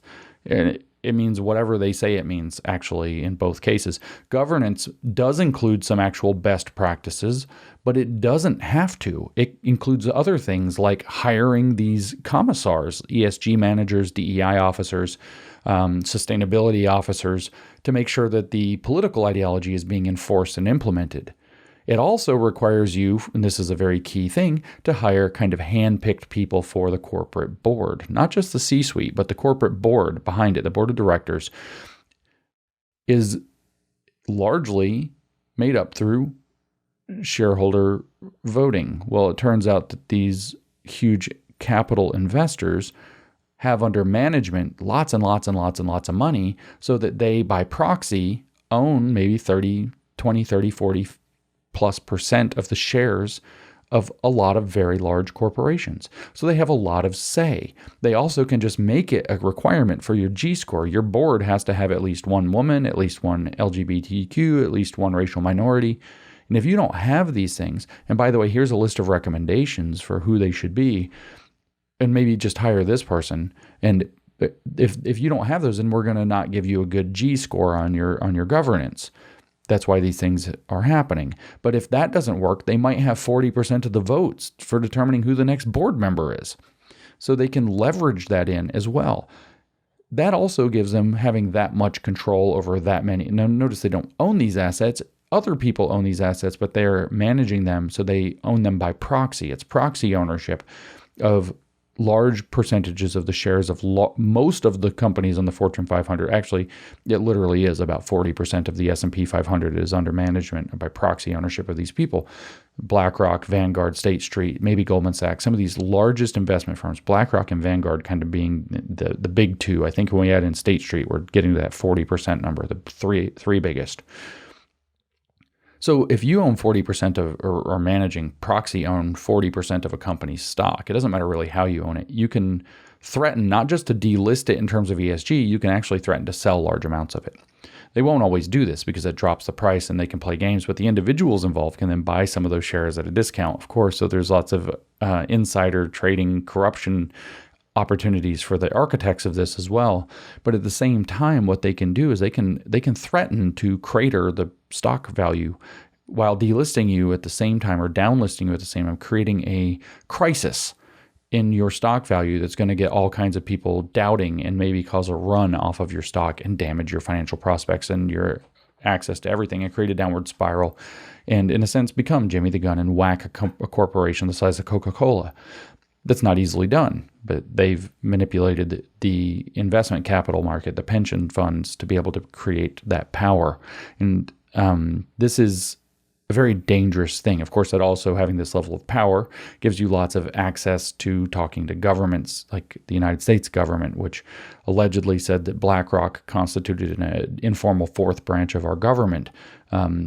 It means whatever they say it means, actually, in both cases. Governance does include some actual best practices, but it doesn't have to. It includes other things like hiring these commissars, ESG managers, DEI officers, sustainability officers, to make sure that the political ideology is being enforced and implemented. It also requires you, and this is a very key thing, to hire kind of hand-picked people for the corporate board. Not just the C-suite, but the corporate board behind it, the board of directors, is largely made up through shareholder voting. Well, it turns out that these huge capital investors have under management lots and lots and lots and lots of money, so that they, by proxy, own maybe 20, 30, 40 plus % of the shares of a lot of very large corporations. So they have a lot of say. They also can just make it a requirement for your G score. Your board has to have at least one woman, at least one LGBTQ, at least one racial minority. And if you don't have these things, and by the way, here's a list of recommendations for who they should be, and maybe just hire this person. And if you don't have those, then we're going to not give you a good G score on your governance. That's why these things are happening. But if that doesn't work, they might have 40% of the votes for determining who the next board member is. So they can leverage that in as well. That also gives them having that much control over that many. Now, notice they don't own these assets. Other people own these assets, but they're managing them, so they own them by proxy. It's proxy ownership of large percentages of the shares of most of the companies on the Fortune 500. Actually, it literally is about 40% of the S&P 500 is under management by proxy ownership of these people. BlackRock, Vanguard, State Street, maybe Goldman Sachs, some of these largest investment firms, BlackRock and Vanguard kind of being the big two. I think when we add in State Street, we're getting to that 40% number, the three biggest. So if you own 40% of, or managing, proxy own 40% of a company's stock, it doesn't matter really how you own it. You can threaten not just to delist it in terms of ESG, you can actually threaten to sell large amounts of it. They won't always do this because it drops the price and they can play games, but the individuals involved can then buy some of those shares at a discount, of course. So there's lots of insider trading, corruption opportunities for the architects of this as well. But at the same time, what they can do is they can threaten to crater the stock value while delisting you at the same time, or downlisting you at the same time, creating a crisis in your stock value that's going to get all kinds of people doubting and maybe cause a run off of your stock and damage your financial prospects and your access to everything, and create a downward spiral and, in a sense, become Jimmy the Gun and whack a corporation the size of Coca-Cola. That's not easily done, but they've manipulated the investment capital market, the pension funds, to be able to create that power. And this is a very dangerous thing. Of course, that also, having this level of power, gives you lots of access to talking to governments, like the United States government, which allegedly said that BlackRock constituted an informal fourth branch of our government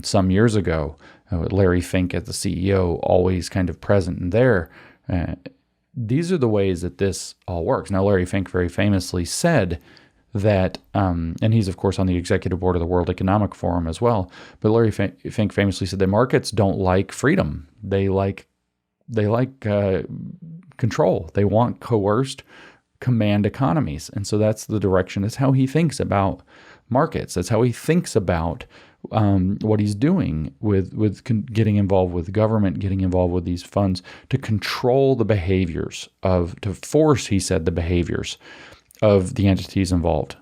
some years ago. Larry Fink, as the CEO, always kind of present in there. These are the ways that this all works. Now, Larry Fink very famously said that, and he's, of course, on the executive board of the World Economic Forum as well, but Larry Fink famously said that markets don't like freedom. They like control. They want coerced command economies. And so that's the direction. That's how he thinks about markets. That's how he thinks about what he's doing with getting involved with government, getting involved with these funds to control the behaviors to force, he said, the behaviors of the entities involved.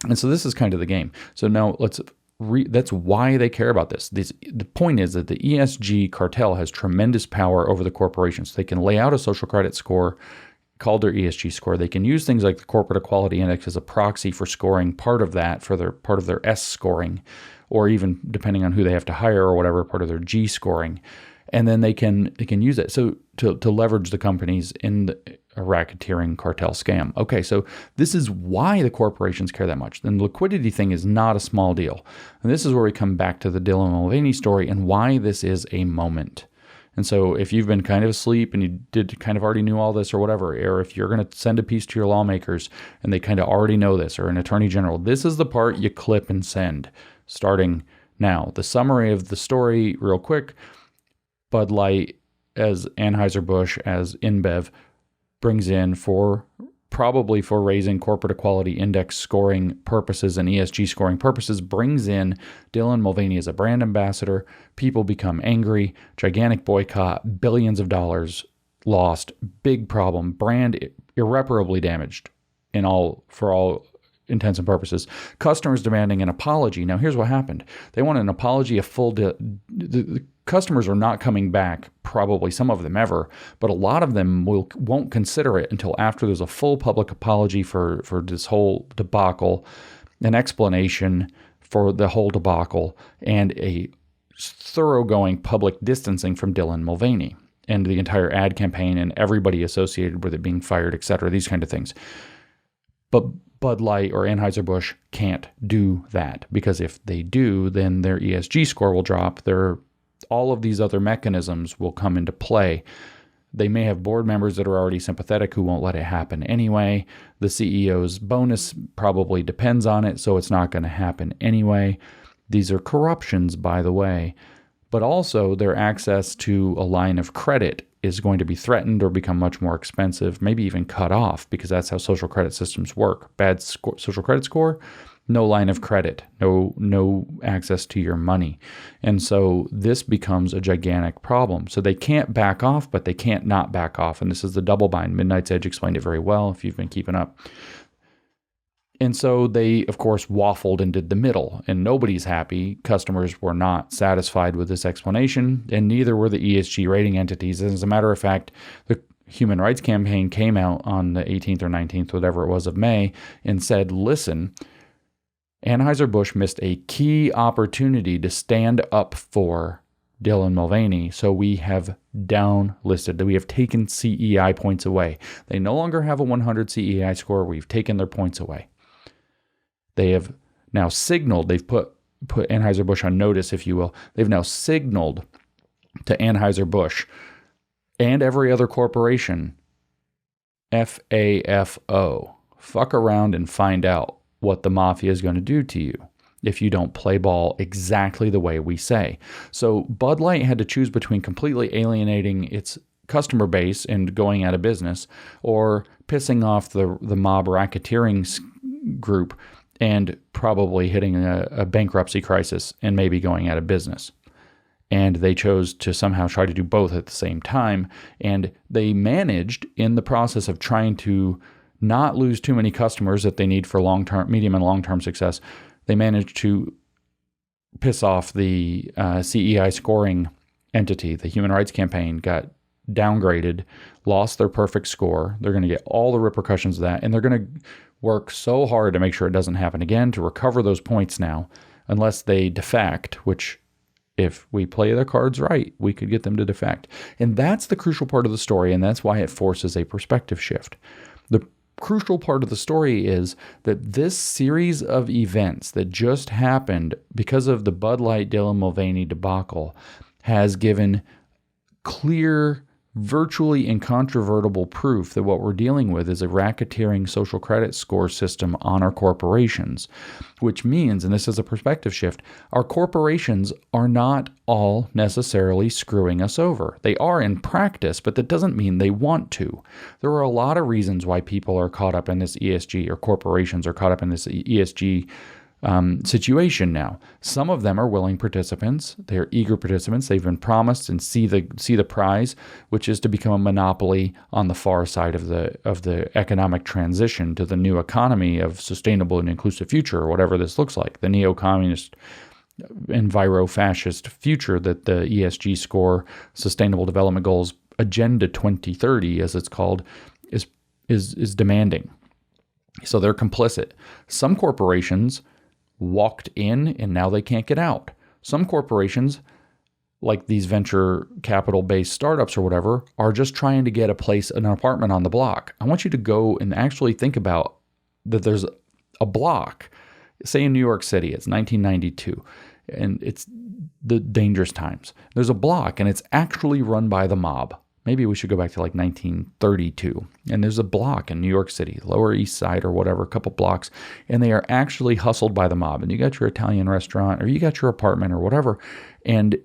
And so this is kind of the game. So now that's why they care about this. The point is that the ESG cartel has tremendous power over the corporations. They can lay out a social credit score called their ESG score. They can use things like the Corporate Equality Index as a proxy for scoring part of that, for part of their S scoring, or even, depending on who they have to hire or whatever, part of their G scoring. And then they can use it to leverage the companies in a racketeering cartel scam. Okay, so this is why the corporations care that much. Then the liquidity thing is not a small deal. And this is where we come back to the Dylan Mulvaney story and why this is a moment. And so if you've been kind of asleep and you kind of already knew all this or whatever, or if you're going to send a piece to your lawmakers and they kind of already know this, or an attorney general, this is the part you clip and send starting now. The summary of the story, real quick: Bud Light, as Anheuser-Busch, as InBev, brings in probably for raising corporate equality index scoring purposes and ESG scoring purposes, brings in Dylan Mulvaney as a brand ambassador. People become angry, gigantic boycott, billions of dollars lost, big problem, brand irreparably damaged for all intents and purposes. Customers demanding an apology. Now, here's what happened. They want an apology, the customers are not coming back, probably some of them ever, but a lot of them won't consider it until after there's a full public apology for this whole debacle, an explanation for the whole debacle, and a thoroughgoing public distancing from Dylan Mulvaney and the entire ad campaign and everybody associated with it being fired, et cetera, these kind of things. But Bud Light or Anheuser-Busch can't do that, because if they do, then their ESG score will drop, their all of these other mechanisms will come into play. They may have board members that are already sympathetic who won't let it happen anyway. The CEO's bonus probably depends on it, so it's not going to happen anyway. These are corruptions, by the way. But also their access to a line of credit is going to be threatened or become much more expensive, maybe even cut off, because that's how social credit systems work. Bad social credit score, no line of credit, no access to your money. And so this becomes a gigantic problem. So they can't back off, but they can't not back off. And this is the double bind. Midnight's Edge explained it very well if you've been keeping up. And so they, of course, waffled and did the middle, and nobody's happy. Customers were not satisfied with this explanation, and neither were the ESG rating entities. As a matter of fact, the Human Rights Campaign came out on the 18th or 19th, whatever it was, of May, and said, listen, Anheuser-Busch missed a key opportunity to stand up for Dylan Mulvaney, so we have downlisted. We have taken CEI points away. They no longer have a 100 CEI score. We've taken their points away. They have now signaled, they've put Anheuser-Busch on notice, if you will. They've now signaled to Anheuser-Busch and every other corporation, FAFO, fuck around and find out what the mafia is going to do to you if you don't play ball exactly the way we say. So Bud Light had to choose between completely alienating its customer base and going out of business, or pissing off the mob racketeering group and probably hitting a bankruptcy crisis and maybe going out of business. And they chose to somehow try to do both at the same time. And they managed, in the process of trying to not lose too many customers that they need for long-term, medium and long-term success, they managed to piss off the CEI scoring entity. The Human Rights Campaign got downgraded, lost their perfect score. They're going to get all the repercussions of that, and they're going to work so hard to make sure it doesn't happen again, to recover those points now, unless they defect, which, if we play their cards right, we could get them to defect. And that's the crucial part of the story, and that's why it forces a perspective shift. The crucial part of the story is that this series of events that just happened because of the Bud Light Dylan Mulvaney debacle has given clear, virtually incontrovertible proof that what we're dealing with is a racketeering social credit score system on our corporations, which means, and this is a perspective shift, our corporations are not all necessarily screwing us over. They are in practice, but that doesn't mean they want to. There are a lot of reasons why people are caught up in this ESG, or corporations are caught up in this ESG situation now. Some of them are willing participants. They're eager participants. They've been promised and see the prize, which is to become a monopoly on the far side of the economic transition to the new economy of sustainable and inclusive future, or whatever this looks like, the neo-communist, enviro-fascist future that the ESG score, Sustainable Development Goals Agenda 2030, as it's called, is demanding. So they're complicit. Some corporations walked in and now they can't get out. Some corporations, like these venture capital-based startups or whatever, are just trying to get an apartment on the block. I want you to go and actually think about that there's a block, say in New York City, it's 1992, and it's the dangerous times. There's a block and it's actually run by the mob. Maybe we should go back to like 1932. And there's a block in New York City, Lower East Side or whatever, a couple blocks, and they are actually hustled by the mob. And you got your Italian restaurant, or you got your apartment or whatever, and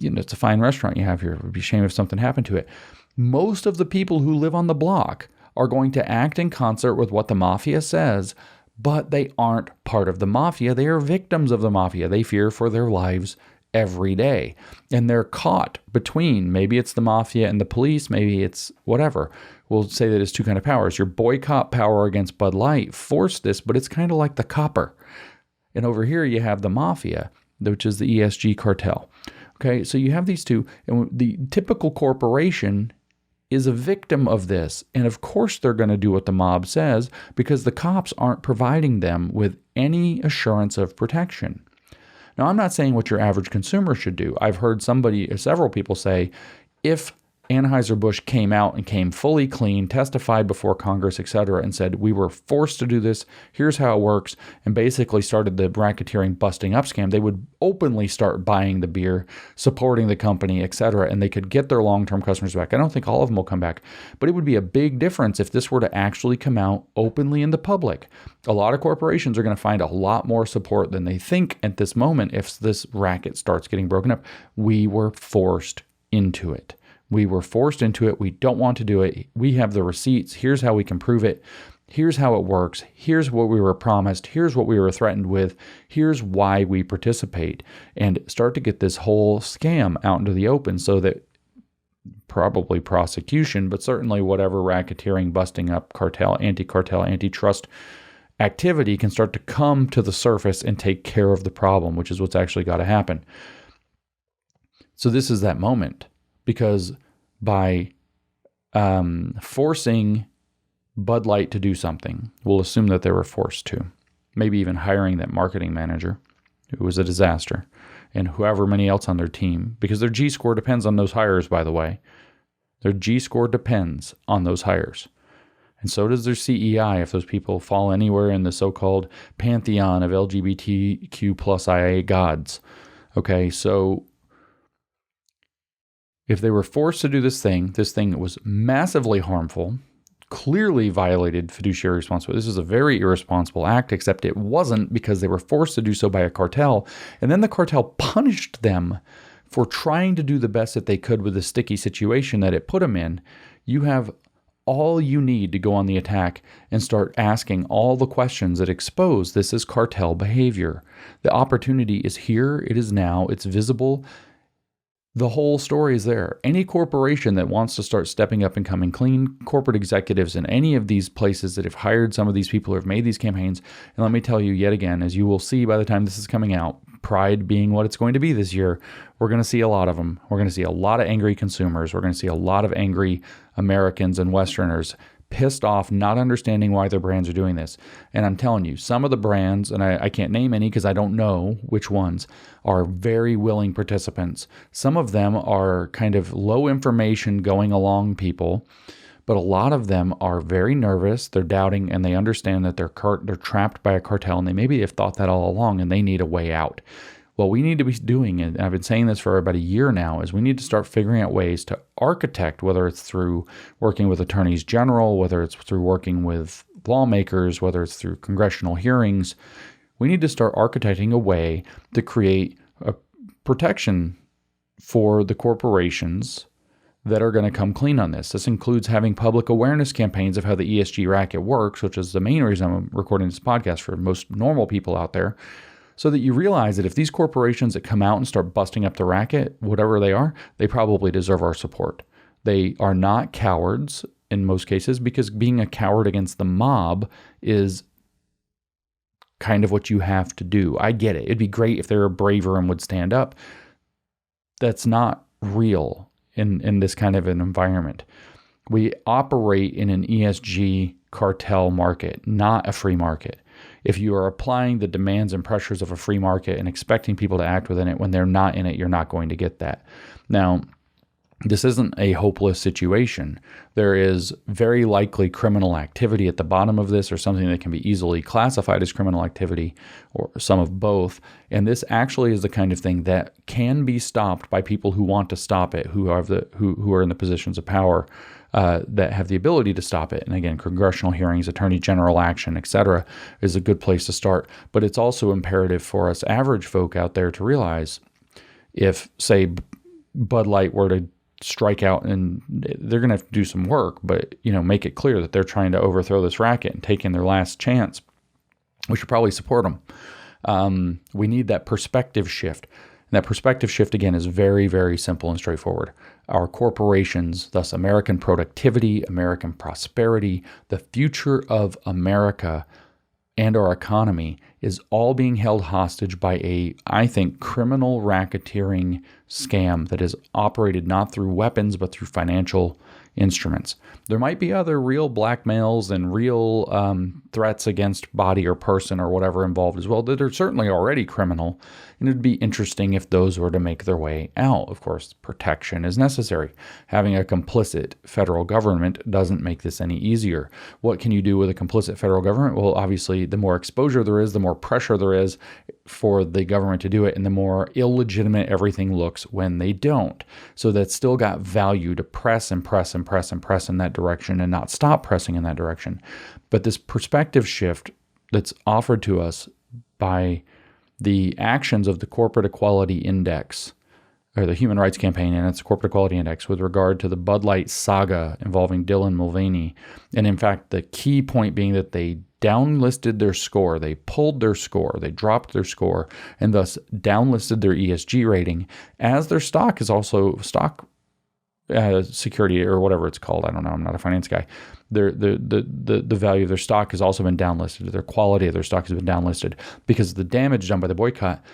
it's a fine restaurant you have here. It would be a shame if something happened to it. Most of the people who live on the block are going to act in concert with what the mafia says, but they aren't part of the mafia. They are victims of the mafia. They fear for their lives every day. And they're caught between, maybe it's the mafia and the police, maybe it's whatever. We'll say that it's two kind of powers. Your boycott power against Bud Light forced this, but it's kind of like the copper. And over here you have the mafia, which is the ESG cartel. Okay, so you have these two, and the typical corporation is a victim of this. And of course they're going to do what the mob says, because the cops aren't providing them with any assurance of protection. Now, I'm not saying what your average consumer should do. I've heard several people say, if Anheuser-Busch came out and came fully clean, testified before Congress, etc., and said, we were forced to do this, here's how it works, and basically started the racketeering busting up scam, they would openly start buying the beer, supporting the company, etc., and they could get their long-term customers back. I don't think all of them will come back, but it would be a big difference if this were to actually come out openly in the public. A lot of corporations are going to find a lot more support than they think at this moment if this racket starts getting broken up. We were forced into it. We were forced into it. We don't want to do it. We have the receipts. Here's how we can prove it. Here's how it works. Here's what we were promised. Here's what we were threatened with. Here's why we participate. And start to get this whole scam out into the open so that probably prosecution, but certainly whatever racketeering, busting up cartel, antitrust activity can start to come to the surface and take care of the problem, which is what's actually got to happen. So this is that moment. Because by forcing Bud Light to do something, we'll assume that they were forced to, maybe even hiring that marketing manager, who was a disaster, and whoever many else on their team, because their G-score depends on those hires, by the way. Their G-score depends on those hires. And so does their CEI if those people fall anywhere in the so-called pantheon of LGBTQ plus IA gods. Okay, so if they were forced to do this thing was massively harmful, clearly violated fiduciary responsibility. This is a very irresponsible act, except it wasn't because they were forced to do so by a cartel. And then the cartel punished them for trying to do the best that they could with the sticky situation that it put them in. You have all you need to go on the attack and start asking all the questions that expose this as cartel behavior. The opportunity is here. It is now. It's visible. The whole story is there. Any corporation that wants to start stepping up and coming clean, corporate executives in any of these places that have hired some of these people who have made these campaigns, and let me tell you yet again, as you will see by the time this is coming out, Pride being what it's going to be this year, we're going to see a lot of them. We're going to see a lot of angry consumers. We're going to see a lot of angry Americans and Westerners pissed off, not understanding why their brands are doing this. And I'm telling you, some of the brands, and I can't name any because I don't know which ones, are very willing participants. Some of them are kind of low information going along people, but a lot of them are very nervous. They're doubting, and they understand that they're trapped by a cartel, and they maybe have thought that all along, and they need a way out. What we need to be doing, and I've been saying this for about a year now, is we need to start figuring out ways to architect, whether it's through working with attorneys general, whether it's through working with lawmakers, whether it's through congressional hearings. We need to start architecting a way to create a protection for the corporations that are going to come clean on this. This includes having public awareness campaigns of how the ESG racket works, which is the main reason I'm recording this podcast for most normal people out there, so that you realize that if these corporations that come out and start busting up the racket, whatever they are, they probably deserve our support. They are not cowards in most cases, because being a coward against the mob is kind of what you have to do. I get it. It'd be great if they were braver and would stand up. That's not real in this kind of an environment. We operate in an ESG cartel market, not a free market. If you are applying the demands and pressures of a free market and expecting people to act within it when they're not in it, you're not going to get that. Now, this isn't a hopeless situation. There is very likely criminal activity at the bottom of this, or something that can be easily classified as criminal activity, or some of both. And this actually is the kind of thing that can be stopped by people who want to stop it, who are in the positions of power, that have the ability to stop it. And again, congressional hearings, attorney general action, etc., is a good place to start. But it's also imperative for us average folk out there to realize, if, say, Bud Light were to strike out, and they're going to have to do some work, but make it clear that they're trying to overthrow this racket and taking their last chance, we should probably support them. We need that perspective shift. And that perspective shift, again, is very, very simple and straightforward. Our corporations, thus American productivity, American prosperity, the future of America and our economy is all being held hostage by a, I think, criminal racketeering scam that is operated not through weapons, but through financial instruments. There might be other real blackmails and real threats against body or person or whatever involved as well that are certainly already criminal, and it'd be interesting if those were to make their way out. Of course, protection is necessary. Having a complicit federal government doesn't make this any easier. What can you do with a complicit federal government? Well, obviously, the more exposure there is, the more pressure there is for the government to do it, and the more illegitimate everything looks when they don't. So that's still got value to press and press and press and press in that direction and not stop pressing in that direction. But this perspective shift that's offered to us by the actions of the Corporate Equality Index, or the Human Rights Campaign and its Corporate Equality Index, with regard to the Bud Light saga involving Dylan Mulvaney, and in fact, the key point being that they downlisted their score, they pulled their score, they dropped their score, and thus downlisted their ESG rating, as their stock is also stock security or whatever it's called. I don't know. I'm not a finance guy. The value of their stock has also been downlisted. Their quality of their stock has been downlisted because of the damage done by the boycott.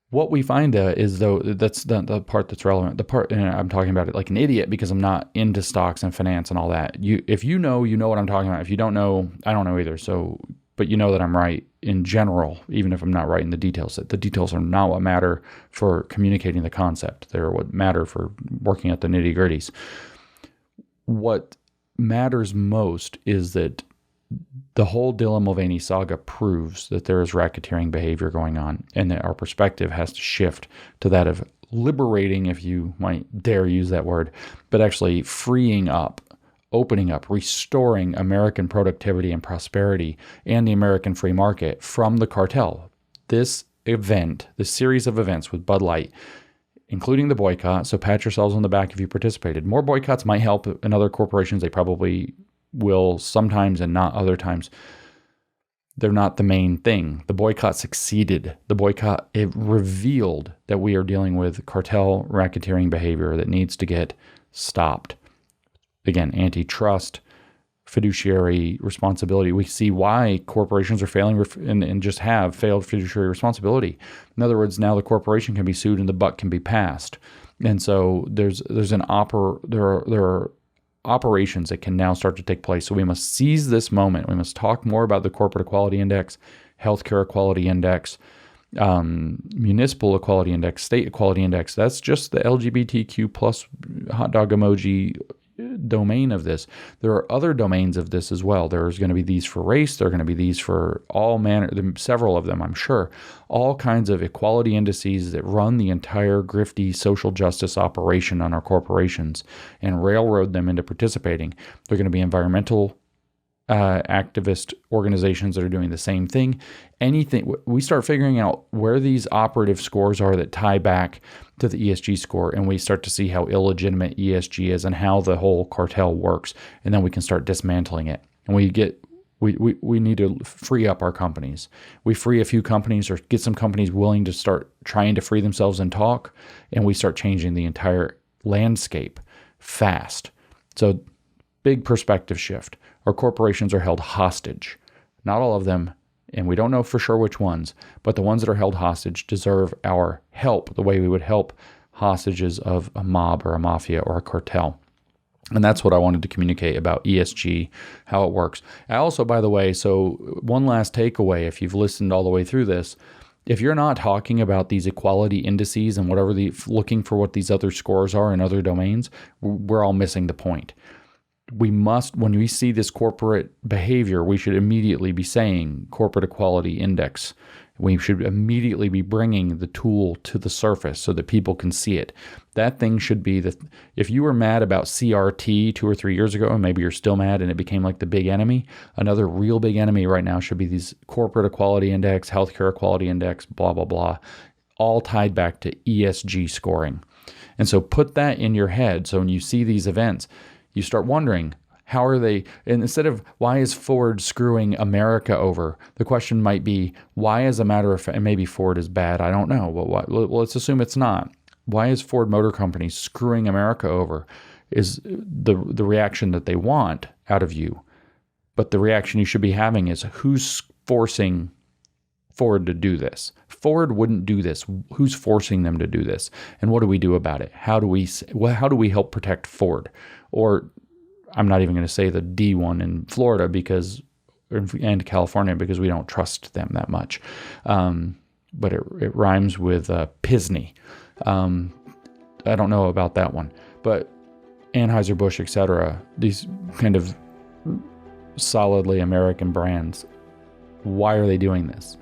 What we find is, though, that's the part that's relevant. The part, and I'm talking about it like an idiot because I'm not into stocks and finance and all that. If you know what I'm talking about. If you don't know, I don't know either. So, but you know that I'm right in general, even if I'm not right in the details. The details are not what matter for communicating the concept. They're what matter for working at the nitty-gritties. What matters most is that the whole Dylan Mulvaney saga proves that there is racketeering behavior going on, and that our perspective has to shift to that of liberating, if you might dare use that word, but actually freeing up, opening up, restoring American productivity and prosperity and the American free market from the cartel. This event, this series of events with Bud Light, including the boycott, so pat yourselves on the back if you participated. More boycotts might help in other corporations. They probably will sometimes and not other times. They're not the main thing. The boycott succeeded. The boycott, it revealed that we are dealing with cartel racketeering behavior that needs to get stopped. Again, antitrust, fiduciary responsibility. We see why corporations are failing and just have failed fiduciary responsibility. In other words, now the corporation can be sued and the buck can be passed. And so there are operations that can now start to take place. So we must seize this moment. We must talk more about the Corporate Equality Index, Healthcare Equality Index, Municipal Equality Index, State Equality Index. That's just the LGBTQ plus hot dog emoji domain of this. There are other domains of this as well. There's going to be these for race. There are going to be these for all manner, several of them, I'm sure. All kinds of equality indices that run the entire grifty social justice operation on our corporations and railroad them into participating. They're going to be environmental activist organizations that are doing the same thing. Anything, we start figuring out where these operative scores are that tie back to the ESG score, and we start to see how illegitimate ESG is and how the whole cartel works, and then we can start dismantling it. And we need to free up our companies. We free a few companies or get some companies willing to start trying to free themselves and talk, and we start changing the entire landscape fast. So big perspective shift. Our corporations are held hostage. Not all of them, and we don't know for sure which ones, but the ones that are held hostage deserve our help the way we would help hostages of a mob or a mafia or a cartel. And that's what I wanted to communicate about ESG, how it works. I also, by the way, so one last takeaway, if you've listened all the way through this, if you're not talking about these equality indices and whatever looking for what these other scores are in other domains, we're all missing the point. We must, when we see this corporate behavior, we should immediately be saying Corporate Equality Index. We should immediately be bringing the tool to the surface so that people can see it. That thing should be if you were mad about CRT 2 or 3 years ago, and maybe you're still mad and it became like the big enemy, another real big enemy right now should be these Corporate Equality Index, Healthcare Equality Index, blah, blah, blah, all tied back to ESG scoring. And so put that in your head. So when you see these events, you start wondering, how are they, and instead of why is Ford screwing America over, the question might be, why, as a matter of fact, and maybe Ford is bad, I don't know, but well, let's assume it's not. Why is Ford Motor Company screwing America over is the reaction that they want out of you. But the reaction you should be having is, who's forcing Ford to do this. Ford wouldn't do this. Who's forcing them to do this? And what do we do about it? How do we help protect Ford? Or I'm not even going to say the D one in Florida and California because we don't trust them that much. But it rhymes with Pisney. I don't know about that one. But Anheuser-Busch, etc., these kind of solidly American brands, why are they doing this?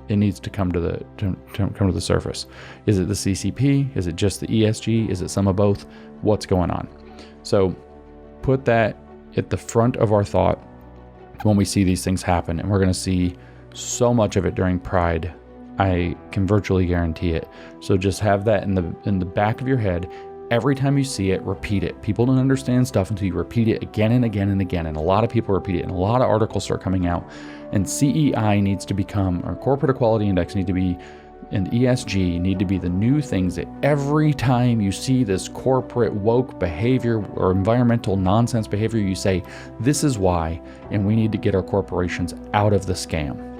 It needs to come to the surface. Is it the CCP? Is it just the ESG? Is it some of both? What's going on? So put that at the front of our thought when we see these things happen, and we're going to see so much of it during Pride. I can virtually guarantee it. So just have that in the back of your head. Every time you see it, repeat it. People don't understand stuff until you repeat it again and again and again. And a lot of people repeat it, and a lot of articles start coming out. And CEI needs to become, or Corporate Equality Index need to be, and ESG need to be the new things that every time you see this corporate woke behavior or environmental nonsense behavior, you say, this is why, and we need to get our corporations out of the scam.